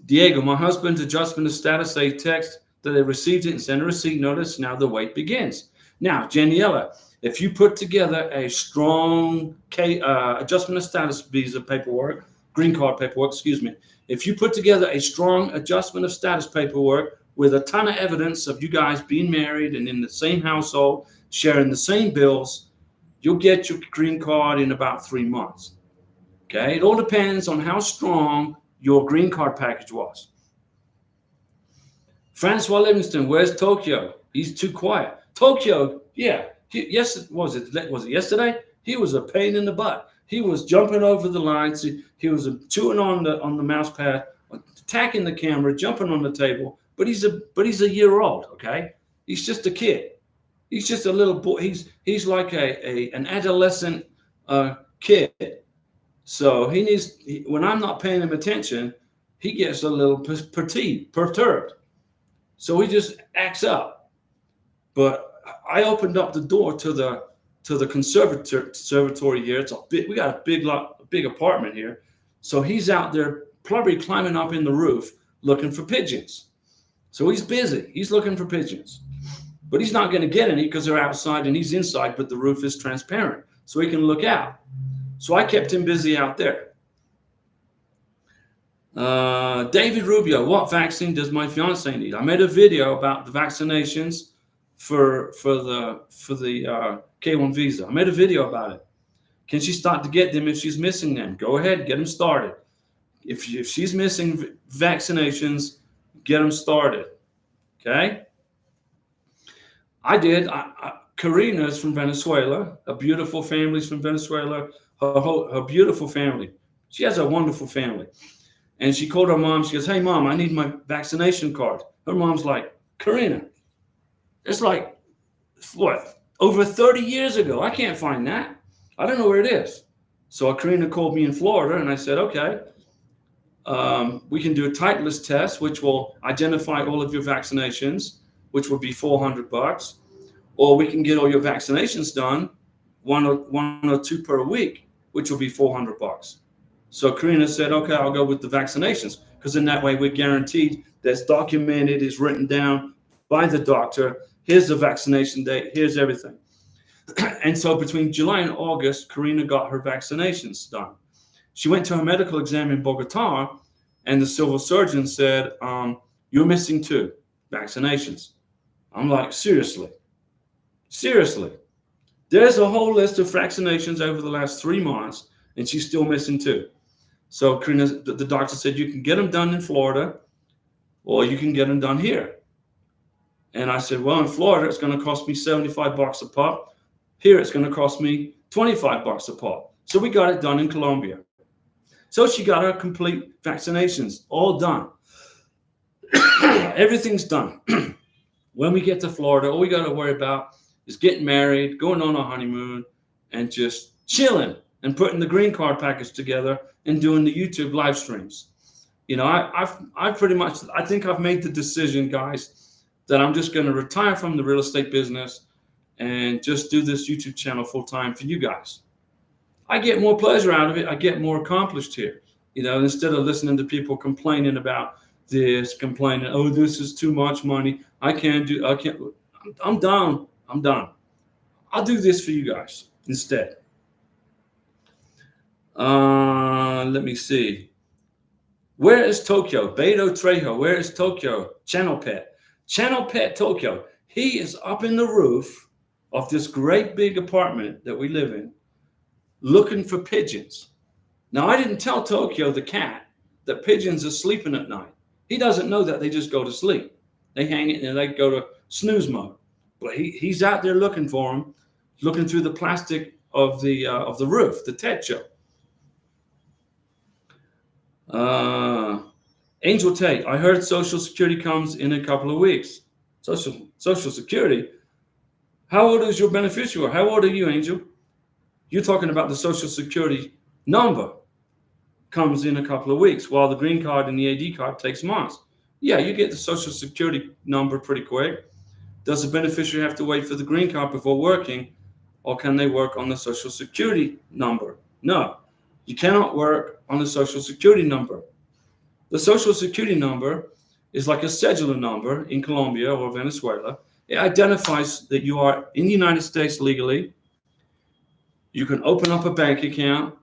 Diego, my husband's adjustment of status, they text that they received it and sent a receipt notice. Now the wait begins. Now, Janiela, if you put together a strong adjustment of status visa paperwork, green card paperwork, excuse me, if you put together a strong adjustment of status paperwork with a ton of evidence of you guys being married and in the same household, sharing the same bills, you'll get your green card in about 3 months. Okay, it all depends on how strong your green card package was. Francois Livingston, where's Tokyo? He's too quiet. Tokyo, yeah. Was it yesterday? He was a pain in the butt. He was jumping over the lines. He was chewing on the mouse pad, attacking the camera, jumping on the table. But he's a year old. Okay, he's just a kid. He's just a little boy. He's like an adolescent kid. So when I'm not paying him attention, he gets a little perturbed. So he just acts up. But I opened up the door to the conservatory here. We got a big apartment here. So he's out there probably climbing up in the roof looking for pigeons. So he's busy. He's looking for pigeons. But he's not going to get any because they're outside and he's inside, but the roof is transparent. So he can look out. So I kept him busy out there. David Rubio, what vaccine does my fiance need? I made a video about the vaccinations for the K1 visa. I made a video about it. Can she start to get them if she's missing them? Go ahead, get them started. If she's missing vaccinations, get them started. Okay? I did. Karina's from Venezuela. A beautiful family's from Venezuela. Her beautiful family. She has a wonderful family. And she called her mom. She goes, hey, Mom, I need my vaccination card. Her mom's like, Karina, it's like, what, over 30 years ago. I can't find that. I don't know where it is. So Karina called me in Florida, and I said, okay, we can do a titleist test, which will identify all of your vaccinations, which will be $400. Or we can get all your vaccinations done, one or two per week, which will be $400. So Karina said, okay, I'll go with the vaccinations, because in that way we're guaranteed that's documented, is written down by the doctor. Here's the vaccination date. Here's everything. And so between July and August, Karina got her vaccinations done. She went to her medical exam in Bogotá, and the civil surgeon said, you're missing 2 vaccinations. I'm like, seriously? There's a whole list of vaccinations over the last 3 months, and she's still missing 2. So Karina, the doctor said, you can get them done in Florida, or you can get them done here. And I said, well, in Florida, it's going to cost me $75 a pop. Here, it's going to cost me $25 a pop. So we got it done in Colombia. So she got her complete vaccinations all done. Everything's done. When we get to Florida, all we got to worry about is getting married, going on a honeymoon, and just chilling and putting the green card package together and doing the YouTube live streams. You know, I've pretty much, I think I've made the decision, guys, that I'm just going to retire from the real estate business and just do this YouTube channel full time for you guys. I get more pleasure out of it. I get more accomplished here. You know, instead of listening to people complaining about this, complaining, oh, this is too much money. I can't. I'm done. I'm done. I'll do this for you guys instead. Let me see. Where is Tokyo? Beto Trejo. Where is Tokyo? Channel Pet. Channel Pet Tokyo. He is up in the roof of this great big apartment that we live in, looking for pigeons. Now, I didn't tell Tokyo the cat that pigeons are sleeping at night. He doesn't know that they just go to sleep. They hang it and they go to snooze mode. But he's out there looking for them, looking through the plastic of the roof, the techo. Angel Tate, I heard Social Security comes in a couple of weeks. Social Security? How old is your beneficiary? How old are you, Angel? You're talking about the Social Security number comes in a couple of weeks, while the green card and the AD card takes months. Yeah, you get the Social Security number pretty quick. Does the beneficiary have to wait for the green card before working, or can they work on the Social Security number? No, you cannot work on the Social Security number. The Social Security number is like a cedular number in Colombia or Venezuela. It identifies that you are in the United States legally. You can open up a bank account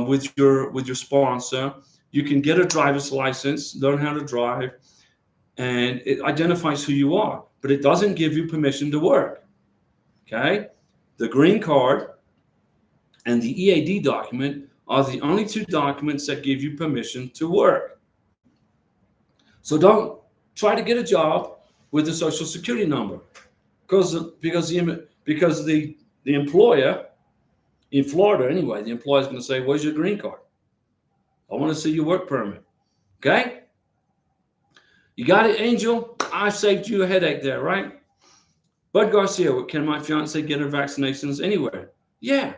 with your sponsor. You can get a driver's license, learn how to drive, and it identifies who you are, but it doesn't give you permission to work. Okay? The green card and the EAD document are the only two documents that give you permission to work. So don't try to get a job with the Social Security number, because the employer in Florida anyway, the employer is going to say, "Where's your green card? I want to see your work permit." Okay? You got it, Angel? I saved you a headache there, right? Bud Garcia, can my fiance get her vaccinations anywhere? Yeah,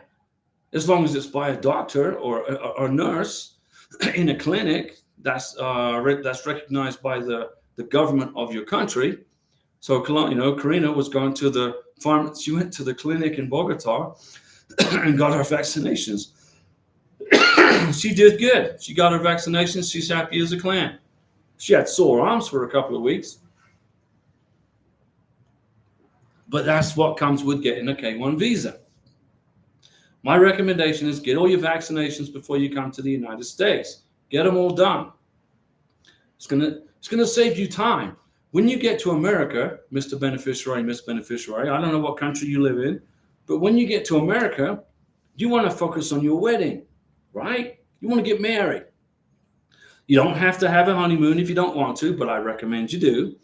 as long as it's by a doctor or a nurse in a clinic that's recognized by the government of your country. So, you know, Karina was going to the farm. She went to the clinic in Bogotá and got her vaccinations. She did good. She got her vaccinations. She's happy as a clam. She had sore arms for a couple of weeks. But that's what comes with getting a K-1 visa. My recommendation is get all your vaccinations before you come to the United States. Get them all done. It's gonna save you time. When you get to America, Mr. Beneficiary, Miss Beneficiary, I don't know what country you live in, but when you get to America, you want to focus on your wedding, right? You want to get married. You don't have to have a honeymoon if you don't want to, but I recommend you do.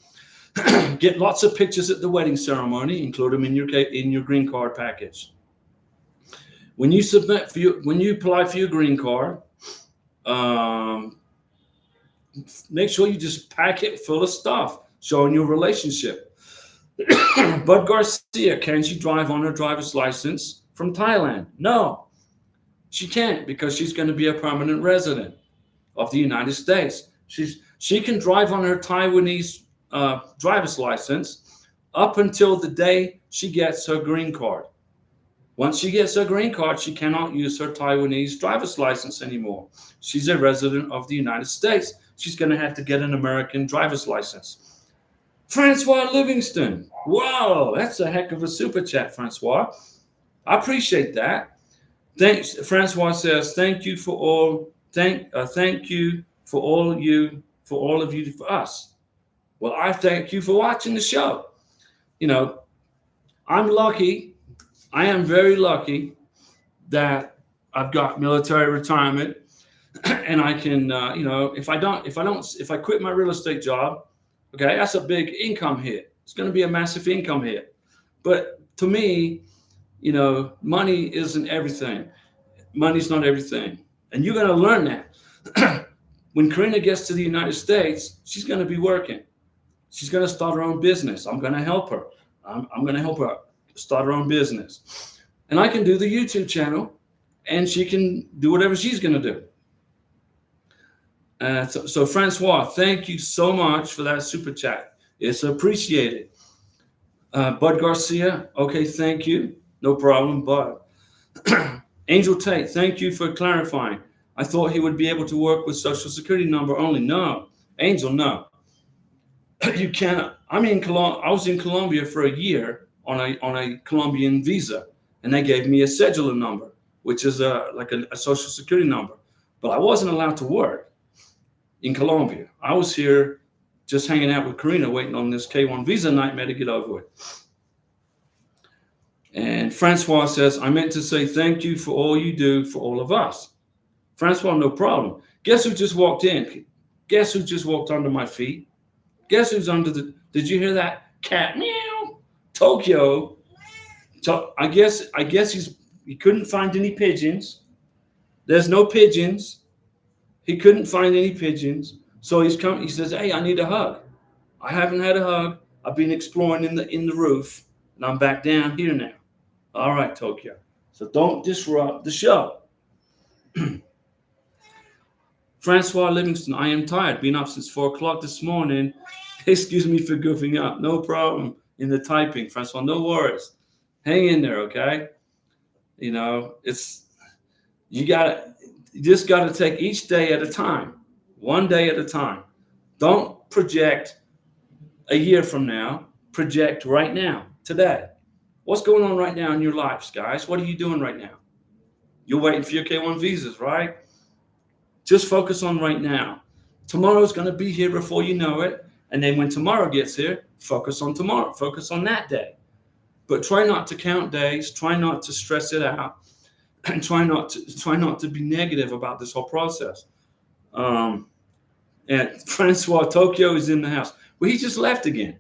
Get lots of pictures at the wedding ceremony. Include them in your green card package. When you apply for your green card, make sure you just pack it full of stuff showing your relationship. Bud Garcia, can she drive on her driver's license from Thailand? No, she can't, because she's going to be a permanent resident of the United States. She can drive on her Taiwanese driver's license up until the day she gets her green card. Once she gets her green card, she cannot use her Taiwanese driver's license anymore. She's a resident of the United States. She's going to have to get an American driver's license. Francois Livingston. Whoa, that's a heck of a super chat, Francois. I appreciate that. Thanks. Francois says, thank you for all of you for us. Well, I thank you for watching the show. You know, I'm lucky. I am very lucky that I've got military retirement, and I can, if I quit my real estate job, okay, that's a big income hit. It's going to be a massive income hit. But to me, you know, money isn't everything. Money's not everything, and you're going to learn that. when Karina gets to the United States, she's going to be working. She's going to start her own business. I'm going to help her. I'm going to help her start her own business. And I can do the YouTube channel, and she can do whatever she's going to do. So Francois, thank you so much for that super chat. It's appreciated. Bud Garcia, okay, thank you. No problem, Bud. Angel Tate, thank you for clarifying. I thought he would be able to work with Social Security number only. No, Angel, no. You cannot. I was in Colombia for a year on a Colombian visa, and they gave me a scheduler number, which is like a Social Security number. But I wasn't allowed to work in Colombia. I was here just hanging out with Karina, waiting on this K1 visa nightmare to get over with. And Francois says, I meant to say thank you for all you do for all of us. Francois, no problem. Guess who just walked in? Guess who just walked under my feet? Guess who's under did you hear that? Cat meow. Tokyo. So I guess he couldn't find any pigeons. There's no pigeons. He couldn't find any pigeons. So he says, hey, I need a hug. I haven't had a hug. I've been exploring in the roof, and I'm back down here now. All right, Tokyo. So don't disrupt the show. Francois Livingston, I am tired. Been up since 4 o'clock this morning. Excuse me for goofing up. No problem in the typing, Francois. No worries. Hang in there, okay? You know, you just got to take each day at a time, one day at a time. Don't project a year from now. Project right now, today. What's going on right now in your lives, guys? What are you doing right now? You're waiting for your K1 visas, right? Just focus on right now. Tomorrow's going to be here before you know it. And then when tomorrow gets here, focus on tomorrow. Focus on that day. But try not to count days. Try not to stress it out. And try not to be negative about this whole process. And Francois, Tokyo is in the house. Well, he just left again.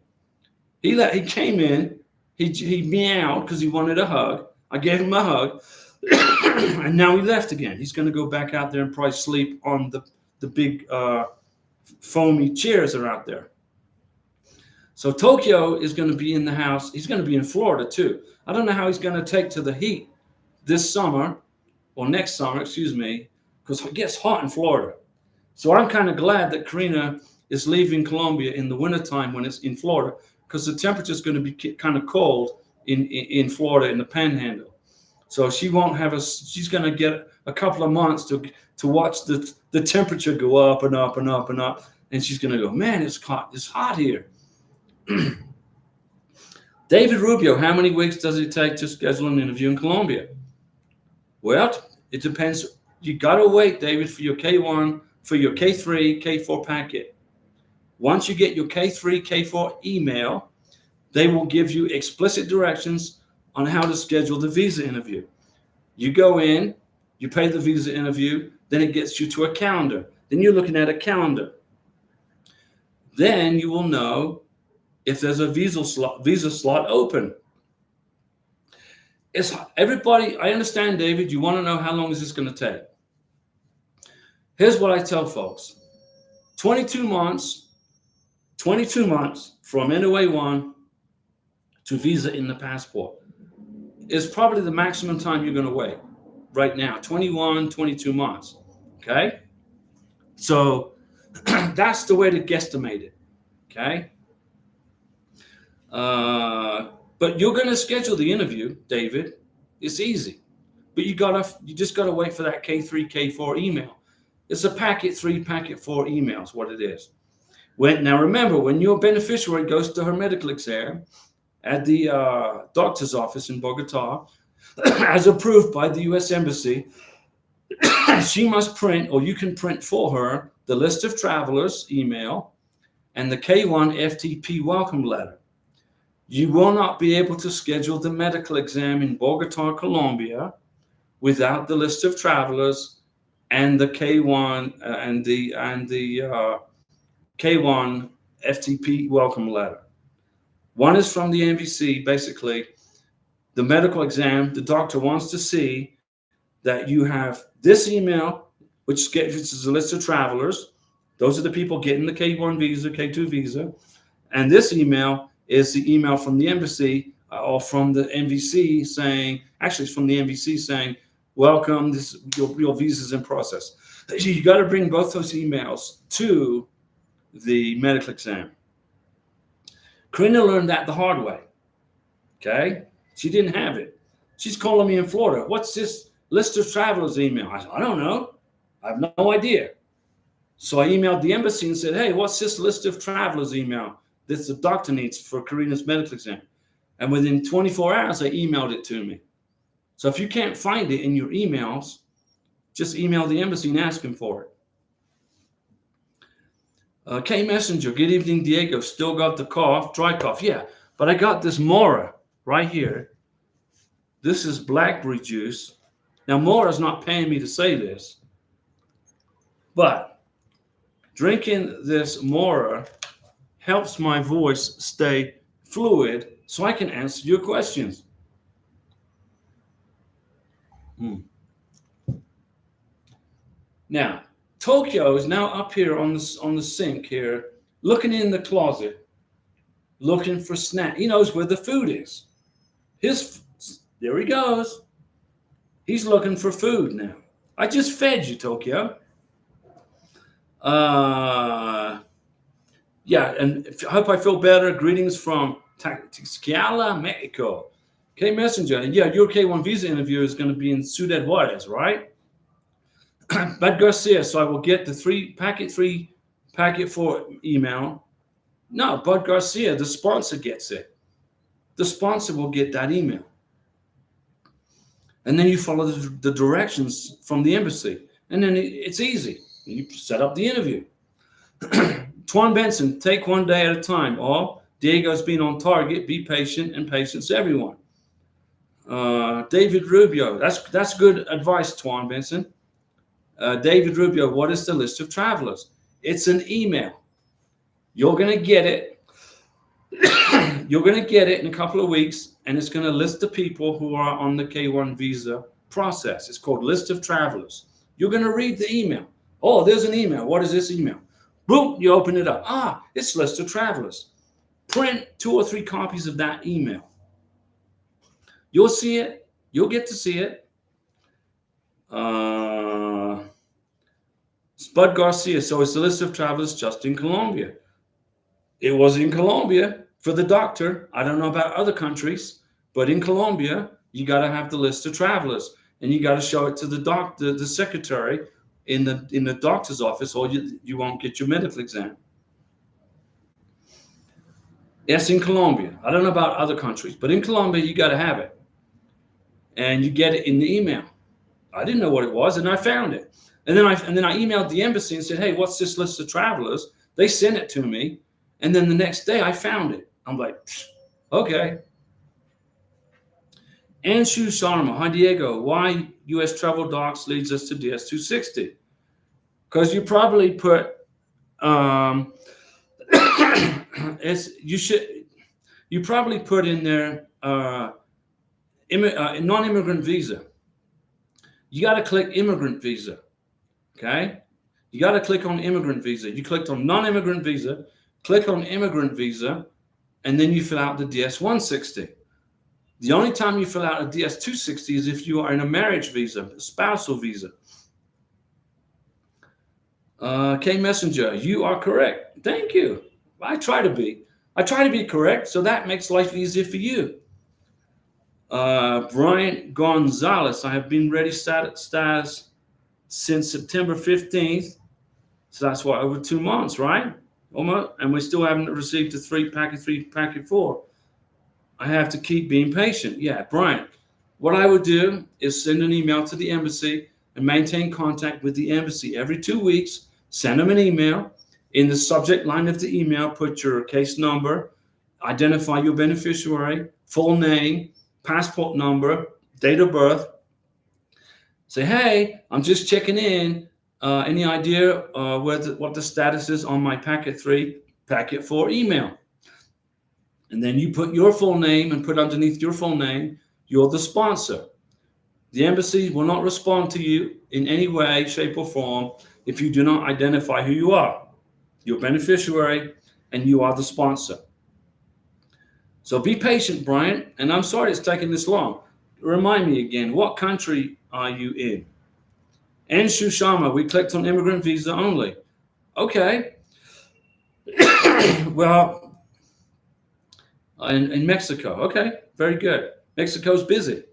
He came in. He meowed because he wanted a hug. I gave him a hug. And now he left again. He's going to go back out there and probably sleep on the big foamy chairs that are out there. So Tokyo is going to be in the house. He's going to be in Florida too. I don't know how he's going to take to the heat this summer, or next summer, excuse me, because it gets hot in Florida. So I'm kind of glad that Karina is leaving Colombia in the wintertime when it's in Florida, because the temperature is going to be kind of cold in Florida in the Panhandle. So she won't have she's going to get a couple of months to watch the temperature go up and up and up and up. And she's going to go, man, it's hot here. David Rubio, how many weeks does it take to schedule an interview in Colombia? Well, it depends. You got to wait, David, for your K1, for your K3, K4 packet. Once you get your K3, K4 email, they will give you explicit directions on how to schedule the visa interview. You go in, you pay the visa interview, then it gets you to a calendar. Then you're looking at a calendar. Then you will know if there's a visa slot open. Everybody, I understand, David, you want to know how long is this going to take. Here's what I tell folks. 22 months from NOA1 to visa in the passport is probably the maximum time you're going to wait right now, 21, 22 months, okay? So that's the way to guesstimate it, okay? But you're going to schedule the interview, David. It's easy, but you just gotta wait for that K3, K4 email. It's a packet 3, packet 4 email is what it is. Now remember, when your beneficiary goes to her medical exam at the doctor's office in Bogotá, as approved by the U.S. Embassy, she must print, or you can print for her, the list of travelers email and the K1 FTP welcome letter. You will not be able to schedule the medical exam in Bogotá, Colombia, without the list of travelers and the K1 and the K1 FTP welcome letter. One is from the NBC. Basically, the medical exam, the doctor wants to see that you have this email, which schedules a list of travelers, Those are the people getting the K1 visa, K2 visa. And this email is the email from the embassy or from the NVC saying, actually it's from the NVC saying, welcome, your visa's in process. You got to bring both those emails to the medical exam. Karina learned that the hard way. Okay? She didn't have it. She's calling me in Florida. What's this list of travelers email? I said, I don't know. I have no idea. So I emailed the embassy and said, hey, what's this list of travelers email that the doctor needs for Karina's medical exam? And within 24 hours, they emailed it to me. So if you can't find it in your emails, just email the embassy and ask them for it. K Messenger, good evening, Diego. Still got the cough, dry cough. Yeah, but I got this Mora right here. This is blackberry juice. Now, Mora's not paying me to say this, but drinking this Mora helps my voice stay fluid so I can answer your questions. Now, Tokyo is now up here on the sink here, looking in the closet, looking for snack. He knows where the food is. There he goes. He's looking for food now. I just fed you, Tokyo. Yeah, and I hope I feel better. Greetings from Tlaxcala, Mexico. K Messenger, yeah, your K1 visa interview is going to be in Ciudad Juarez, right? Bud Garcia, so I will get the packet 4 email. No, Bud Garcia, the sponsor gets it. The sponsor will get that email. And then you follow the directions from the embassy. And then it's easy. You set up the interview. Twan Benson, take one day at a time. Or Diego's been on target. Be patient, and patience everyone. David Rubio, that's good advice, Twan Benson. David Rubio, what is the list of travelers? It's an email. You're going to get it. You're going to get it in a couple of weeks, and it's going to list the people who are on the K1 visa process. It's called List of Travelers. You're going to read the email. Oh, there's an email. What is this email? Boom, you open it up. Ah, it's List of Travelers. Print 2 or 3 copies of that email. You'll see it. You'll get to see it. Spud Garcia. So it's the List of Travelers just in Colombia. It was in Colombia for the doctor. I don't know about other countries, but in Colombia, you got to have the list of travelers, and you got to show it to the doctor, the secretary in the doctor's office, or you won't get your medical exam. Yes, in Colombia. I don't know about other countries, but in Colombia, you got to have it, and you get it in the email. I didn't know what it was, and I found it, and then I emailed the embassy and said, "Hey, what's this list of travelers?" They sent it to me. And then the next day I found it. I'm like, okay. Anshu Sharma, hi Diego, why US travel docs leads us to DS260? Because you probably put, you probably put in there non-immigrant visa. You got to click immigrant visa, okay? You got to click on immigrant visa. You clicked on non-immigrant visa. Click on immigrant visa, and then you fill out the DS160. The only time you fill out a DS260 is if you are in a marriage visa, a spousal visa. K Messenger, you are correct. Thank you. I try to be correct, so that makes life easier for you. Brian Gonzalez, I have been ready status since September 15th. So that's what, over 2 months, right? Almost, and we still haven't received the packet 4. I have to keep being patient. Yeah, Brian, what I would do is send an email to the embassy and maintain contact with the embassy every 2 weeks. Send them an email. In the subject line of the email, put your case number, identify your beneficiary, full name, passport number, date of birth. Say, hey, I'm just checking in. Any idea what the status is on my packet 3, packet 4 email? And then you put your full name and put underneath your full name, you're the sponsor. The embassy will not respond to you in any way, shape, or form if you do not identify who you are. You're a beneficiary, and you are the sponsor. So be patient, Brian. And I'm sorry it's taking this long. Remind me again, what country are you in? Anshu Sharma, we clicked on immigrant visa only. Okay. Well, in Mexico. Okay, very good. Mexico's busy.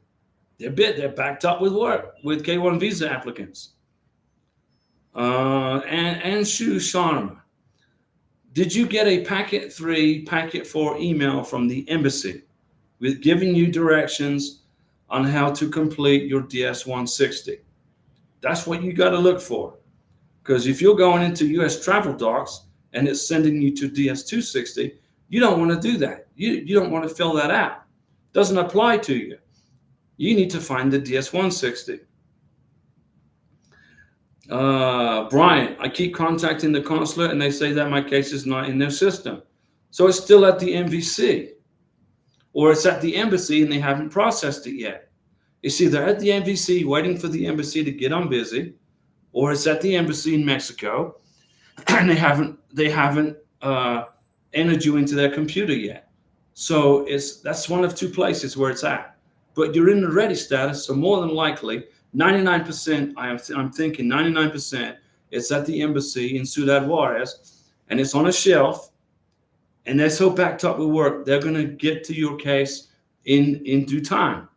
They're backed up with work with K1 visa applicants. And Anshu Sharma, did you get a packet 3, packet 4 email from the embassy with giving you directions on how to complete your DS-160? That's what you got to look for. Because if you're going into US travel docs and it's sending you to DS-260, you don't want to do that. You don't want to fill that out. It doesn't apply to you. You need to find the DS-160. Brian, I keep contacting the consulate and they say that my case is not in their system. So it's still at the MVC, or it's at the embassy and they haven't processed it yet. It's either at the MVC waiting for the embassy to get on busy, or it's at the embassy in Mexico and they haven't entered you into their computer yet. So that's one of two places where it's at. But you're in the ready status, so more than likely, 99%, I'm thinking 99%, it's at the embassy in Ciudad Juarez, and it's on a shelf, and they're so backed up with work, they're going to get to your case in due time.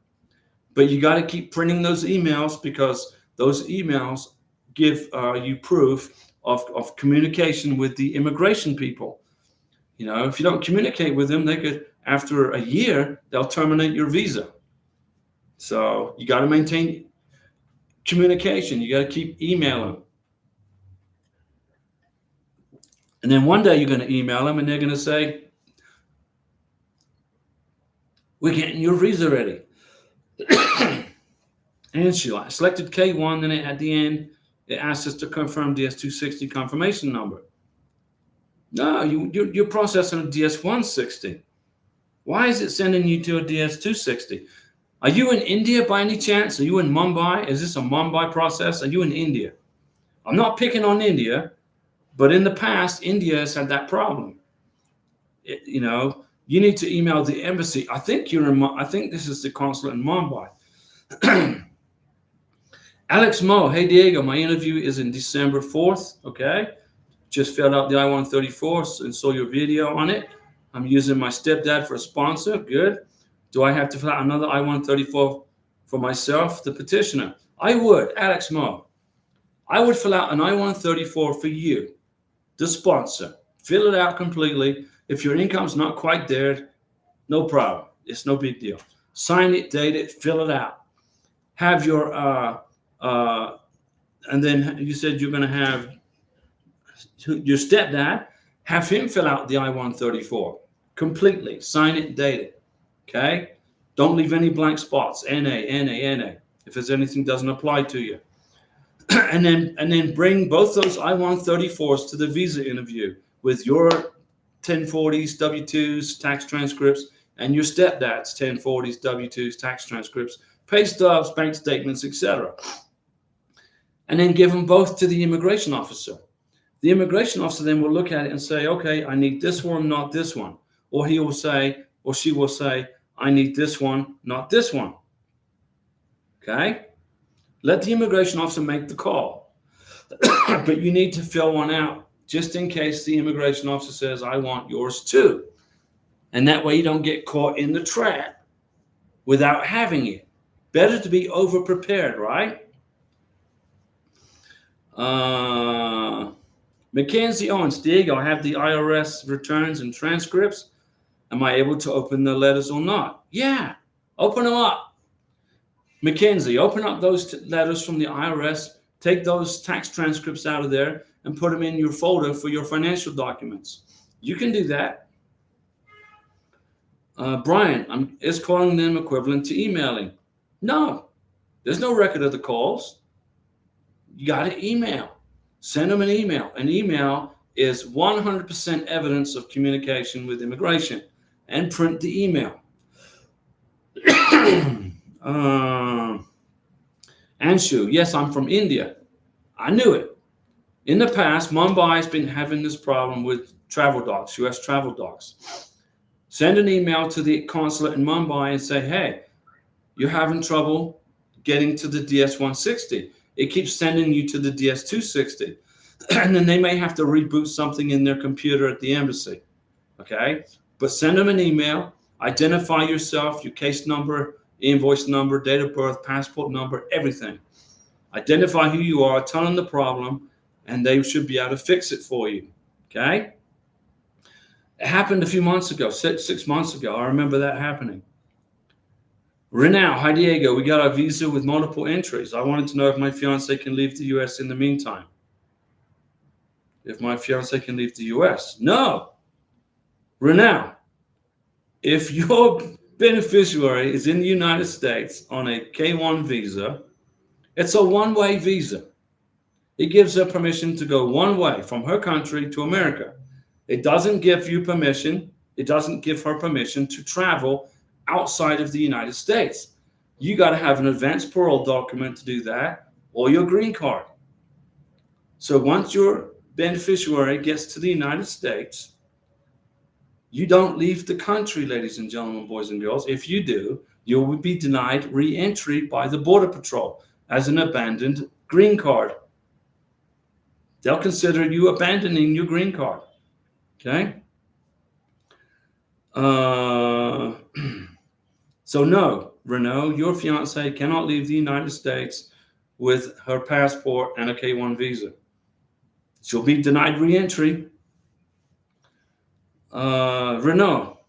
But you got to keep printing those emails, because those emails give you proof of communication with the immigration people. You know, if you don't communicate with them, they could, after a year, they'll terminate your visa. So you got to maintain communication. You got to keep emailing. And then one day you're going to email them and they're going to say, we're getting your visa ready. And I selected K1, then at the end, it asks us to confirm DS-260 confirmation number. No, you're processing a DS-160. Why is it sending you to a DS-260? Are you in India by any chance? Are you in Mumbai? Is this a Mumbai process? Are you in India? I'm not picking on India, but in the past, India has had that problem. You need to email the embassy. I think this is the consulate in Mumbai. Alex Mo, hey Diego, my interview is in December 4th. Okay, just filled out the I-134 and saw your video on it. I'm using my stepdad for a sponsor. Good. Do I have to fill out another I-134 for myself, the petitioner? I would, Alex Mo. I would fill out an I-134 for you, the sponsor. Fill it out completely. If your income's not quite there, no problem. It's no big deal. Sign it, date it, fill it out. Have your, and then you said you're going to have your stepdad, have him fill out the I-134 completely. Sign it, date it. Okay? Don't leave any blank spots. NA. If there's anything doesn't apply to you. and then bring both those I-134s to the visa interview with your 1040s, W-2s, tax transcripts, and your stepdad's 1040s, W-2s, tax transcripts, pay stubs, bank statements, etc. And then give them both to the immigration officer. The immigration officer then will look at it and say, okay, I need this one, not this one. Or he will say, or she will say, I need this one, not this one. Okay? Let the immigration officer make the call. But you need to fill one out just in case the immigration officer says, I want yours too. And that way you don't get caught in the trap without having it. Better to be over-prepared, right? Mackenzie Owens, Diego, I have the IRS returns and transcripts. Am I able to open the letters or not? Yeah, open them up. Mackenzie, open up those letters from the IRS, take those tax transcripts out of there and put them in your folder for your financial documents. You can do that. Brian, is calling them equivalent to emailing? No, there's no record of the calls. You got to email. Send them an email. An email is 100% evidence of communication with immigration. And print the email. Anshu, yes, I'm from India. I knew it. In the past, Mumbai has been having this problem with travel docs, US travel docs. Send an email to the consulate in Mumbai and say, hey, you're having trouble getting to the DS-160. It keeps sending you to the DS-260. And then they may have to reboot something in their computer at the embassy. Okay? But send them an email, identify yourself, your case number, invoice number, date of birth, passport number, everything. Identify who you are, tell them the problem, and they should be able to fix it for you. Okay? It happened a few months ago, six months ago. I remember that happening. Renau, hi Diego, we got a visa with multiple entries. I wanted to know if my fiance can leave the US in the meantime. If my fiance can leave the US. No. Renau, if your beneficiary is in the United States on a K1 visa, it's a one-way visa. It gives her permission to go one way from her country to America. It doesn't give you permission. It doesn't give her permission to travel outside of the United States. You got to have an advance parole document to do that, or your green card. So once your beneficiary gets to the United States, you don't leave the country, ladies and gentlemen, boys and girls. If you do, you will be denied re-entry by the Border Patrol as an abandoned green card. They'll consider you abandoning your green card. Okay? So no, Renault, your fiance cannot leave the United States with her passport and a K1 visa. She'll be denied re-entry. Renault,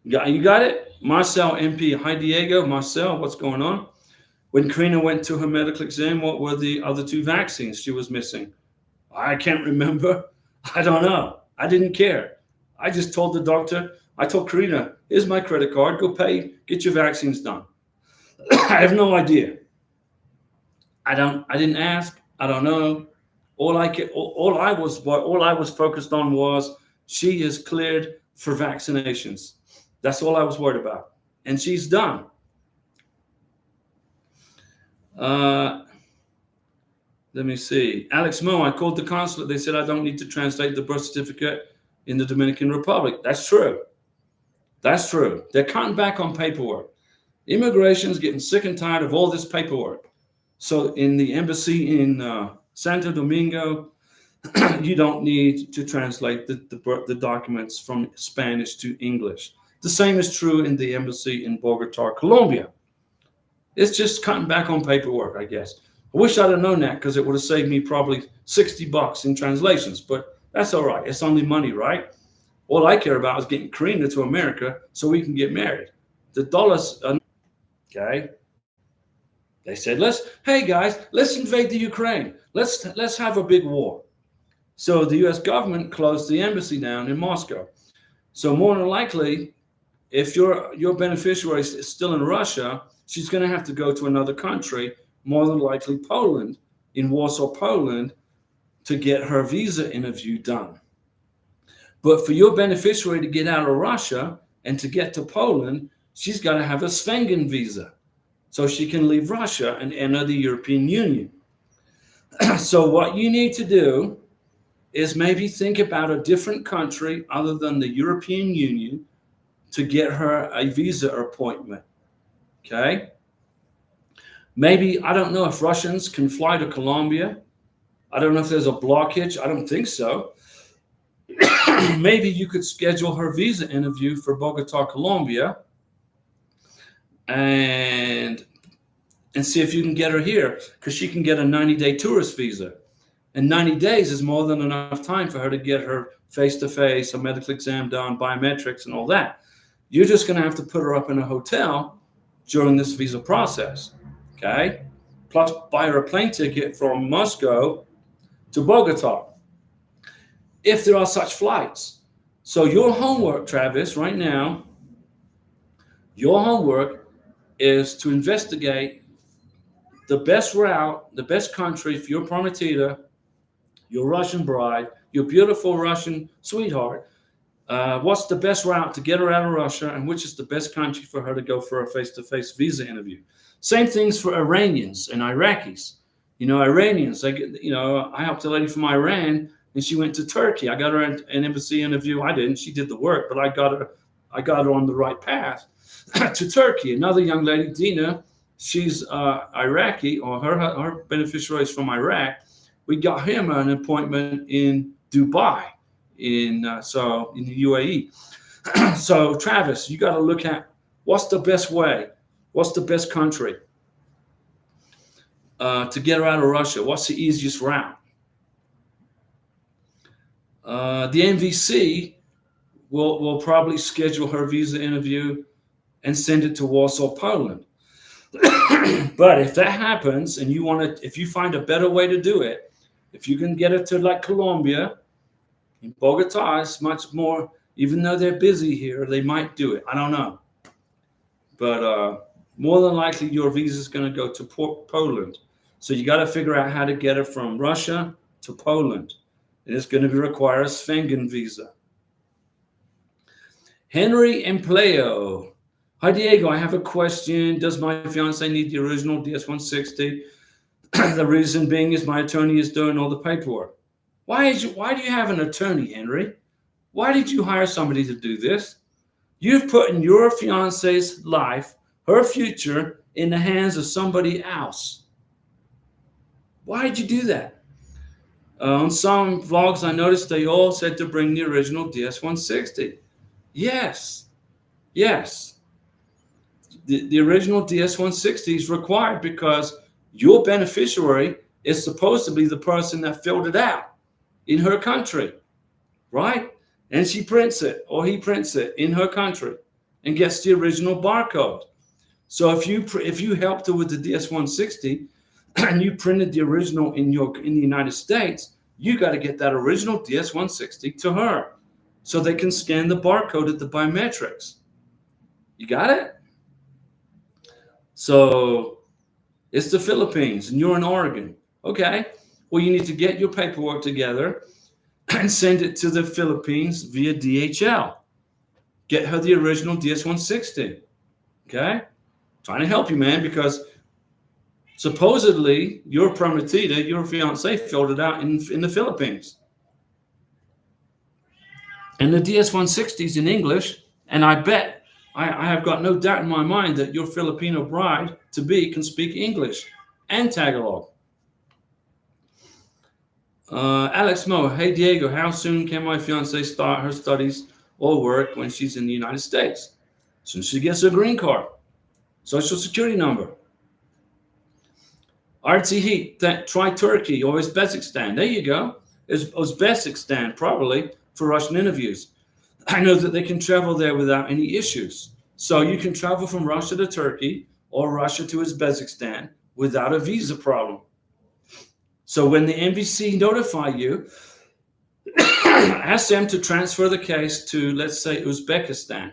you got it? Marcel MP, hi Diego. Marcel, what's going on? When Karina went to her medical exam, what were the other 2 vaccines she was missing? I can't remember. I don't know. I didn't care. I just told the doctor, I told Karina, here's my credit card, go pay, get your vaccines done. I have no idea. I didn't ask. I don't know. All I was focused on was she is cleared for vaccinations. That's all I was worried about. And she's done. Let me see. Alex Mo, I called the consulate. They said I don't need to translate the birth certificate in the Dominican Republic. That's true. That's true. They're cutting back on paperwork. Immigration's getting sick and tired of all this paperwork. So in the embassy in Santo Domingo, you don't need to translate the documents from Spanish to English. The same is true in the embassy in Bogotá, Colombia. It's just cutting back on paperwork, I guess. I wish I'd have known that because it would have saved me probably $60 in translations, but that's all right. It's only money, right? All I care about is getting Karina to America so we can get married. The dollars are okay. They said, hey guys, let's invade the Ukraine. Let's have a big war. So the US government closed the embassy down in Moscow. So more than likely, if your beneficiary is still in Russia, she's going to have to go to another country, more than likely Poland, in Warsaw, Poland, to get her visa interview done. But for your beneficiary to get out of Russia and to get to Poland, she's got to have a Schengen visa so she can leave Russia and enter the European Union. So what you need to do is maybe think about a different country other than the European Union to get her a visa appointment. Okay? Maybe, I don't know if Russians can fly to Colombia. I don't know if there's a blockage. I don't think so. Maybe you could schedule her visa interview for Bogotá, Colombia, and see if you can get her here, because she can get a 90-day tourist visa. And 90 days is more than enough time for her to get her face-to-face, a medical exam done, biometrics, and all that. You're just going to have to put her up in a hotel during this visa process, okay? Plus buy her a plane ticket from Moscow to Bogotá, if there are such flights. So your homework, Travis, right now, your homework is to investigate the best route, the best country for your prometida, your Russian bride, your beautiful Russian sweetheart. What's the best route to get her out of Russia, and which is the best country for her to go for a face-to-face visa interview? Same things for Iranians and Iraqis. You know, Iranians, they get, you know, I helped a lady from Iran and she went to Turkey. I got her an embassy interview. I didn't, she did the work, but I got her on the right path to Turkey. Another young lady, Dina, she's Iraqi, or her beneficiary is from Iraq. We got him an appointment in Dubai, in the UAE. So Travis, you got to look at what's the best way, what's the best country to get her out of Russia. What's the easiest route? The NVC will probably schedule her visa interview and send it to Warsaw, Poland. But if that happens and you want to, if you find a better way to do it, if you can get it to like Colombia, in Bogotá, it's much more, even though they're busy here, they might do it. I don't know. But more than likely, your visa is going to go to Poland. So you got to figure out how to get it from Russia to Poland. And it's going to require a Schengen visa. Henry Empleo. Hi, Diego. I have a question. Does my fiance need the original DS-160? The reason being is my attorney is doing all the paperwork. Why do you have an attorney, Henry? Why did you hire somebody to do this? You've put in your fiance's life, her future, in the hands of somebody else. Why did you do that? On some vlogs, I noticed they all said to bring the original DS-160. Yes. The original DS-160 is required because your beneficiary is supposed to be the person that filled it out in her country, right? And she prints it, or he prints it in her country and gets the original barcode. So if you helped her with the DS-160 and you printed the original in the United States, you got to get that original DS-160 to her so they can scan the barcode at the biometrics. You got it? So it's the Philippines and you're in Oregon. Okay, well, you need to get your paperwork together and send it to the Philippines via DHL. Get her the original DS-160. Okay? Trying to help you, man, because supposedly your prometida, your fiance, filled it out in the Philippines. And the DS-160 is in English, and I bet, I have got no doubt in my mind that your Filipino bride-to-be can speak English and Tagalog. Alex Mo, hey Diego, how soon can my fiance start her studies or work when she's in the United States? As soon as she gets her green card, social security number. RT Heat, try Turkey or Uzbekistan. There you go. Uzbekistan, probably, for Russian interviews. I know that they can travel there without any issues. So you can travel from Russia to Turkey or Russia to Uzbekistan without a visa problem. So when the NVC notify you, ask them to transfer the case to, let's say, Uzbekistan.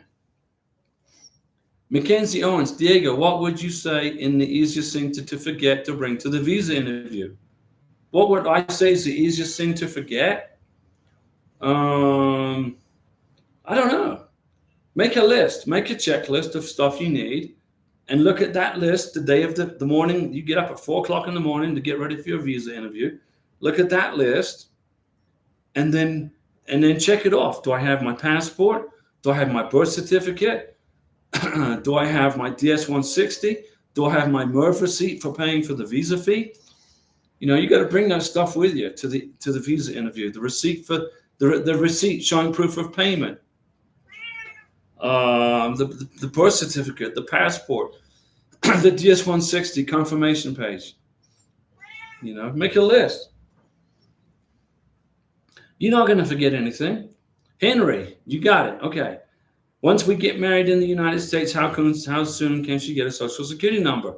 Mackenzie Owens, Diego, what would you say in the easiest thing to forget to bring to the visa interview? What would I say is the easiest thing to forget? I don't know. Make a list, make a checklist of stuff you need, and look at that list the day of the morning. You get up at 4 o'clock in the morning to get ready for your visa interview. Look at that list, and then check it off. Do I have my passport? Do I have my birth certificate? Do I have my DS-160? Do I have my MERV receipt for paying for the visa fee? You know, you got to bring that stuff with you to the visa interview. The receipt for the receipt showing proof of payment. The birth certificate, the passport, the DS-160 confirmation page. You know, make a list. You're not going to forget anything. Henry, you got it. Okay. Once we get married in the United States, how soon can she get a social security number?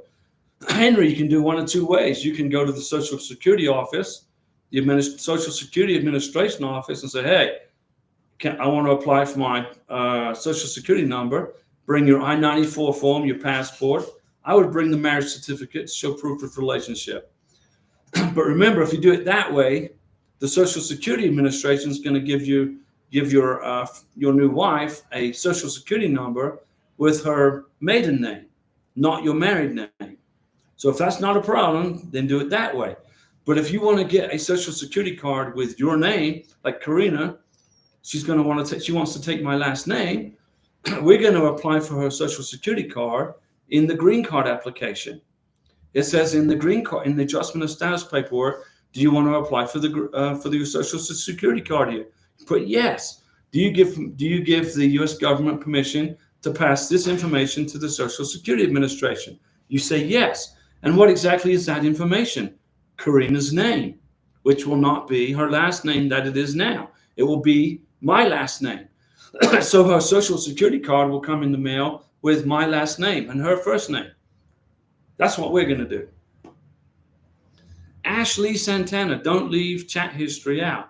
Henry, you can do one of two ways. You can go to the Social Security office, the Social Security Administration office, and say, hey, I want to apply for my Social Security number. Bring your I-94 form, your passport. I would bring the marriage certificate to show proof of relationship. But remember, if you do it that way, the Social Security Administration is going to give your new wife a Social Security number with her maiden name, not your married name. So if that's not a problem, then do it that way. But if you want to get a social security card with your name, like Karina, she's going to want to take, she wants to take my last name. We're going to apply for her social security card in the green card application. It says in the green card, in the adjustment of status paperwork, do you want to apply for the social security card here? Put yes. Do you give the U.S. government permission to pass this information to the Social Security Administration? You say yes. And what exactly is that information? Karina's name, which will not be her last name that it is now. It will be my last name. So her Social Security card will come in the mail with my last name and her first name. That's what we're going to do. Ashley Santana, don't leave chat history out.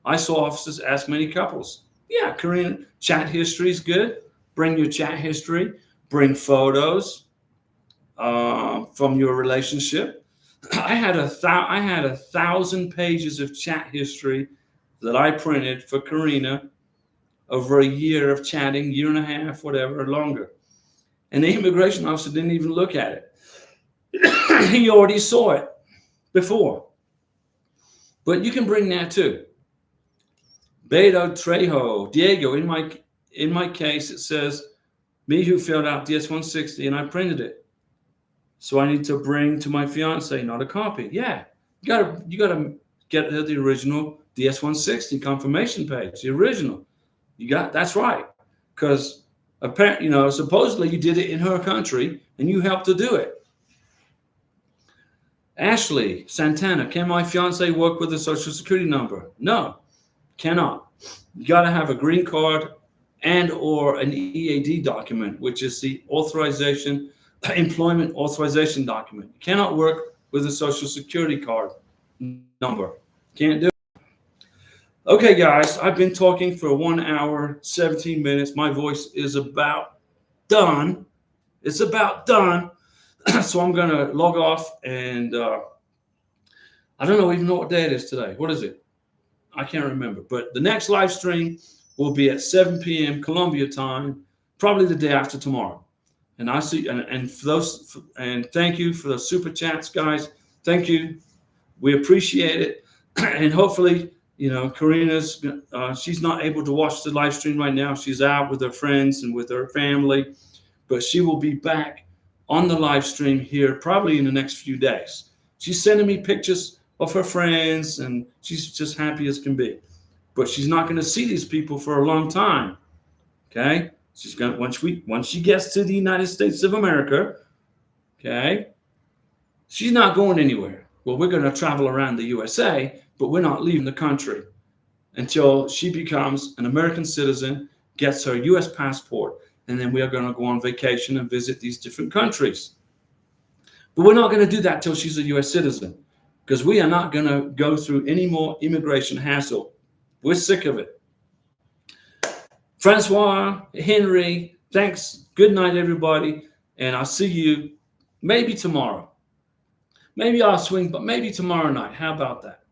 I saw officers ask many couples. Yeah, Karina, chat history is good. Bring your chat history. Bring photos from your relationship. I had 1,000 pages of chat history that I printed for Karina over a year of chatting, year and a half, whatever, or longer. And the immigration officer didn't even look at it. He already saw it before. But you can bring that too. Beto Trejo, Diego, in my case, it says me who filled out DS-160 and I printed it. So I need to bring to my fiance, not a copy. Yeah, you gotta get the original DS-160 confirmation page, the original. That's right, because apparently, supposedly you did it in her country and you helped to do it. Ashley Santana, can my fiance work with a social security number? No, cannot. You got to have a green card and or an EAD document, which is the employment authorization document. You cannot work with a social security card number. Can't do it. Okay, guys, I've been talking for 1 hour, 17 minutes. My voice is about done. It's about done. So I'm going to log off and I don't even know what day it is today. What is it? I can't remember. But the next live stream will be at 7 p.m. Colombia time, probably the day after tomorrow. And I see, and for those, and thank you for the super chats, guys. Thank you. We appreciate it. And hopefully, Karina's, she's not able to watch the live stream right now. She's out with her friends and with her family, but she will be back on the live stream here probably in the next few days. She's sending me pictures of her friends and she's just happy as can be. But she's not going to see these people for a long time. Okay? She's going to, once she gets to the United States of America, okay, she's not going anywhere. Well, we're going to travel around the USA, but we're not leaving the country until she becomes an American citizen, gets her US passport, and then we are going to go on vacation and visit these different countries. But we're not going to do that till she's a US citizen, because we are not going to go through any more immigration hassle. We're sick of it. Francois, Henry, thanks. Good night, everybody. And I'll see you maybe tomorrow. Maybe I'll swing, but maybe tomorrow night. How about that?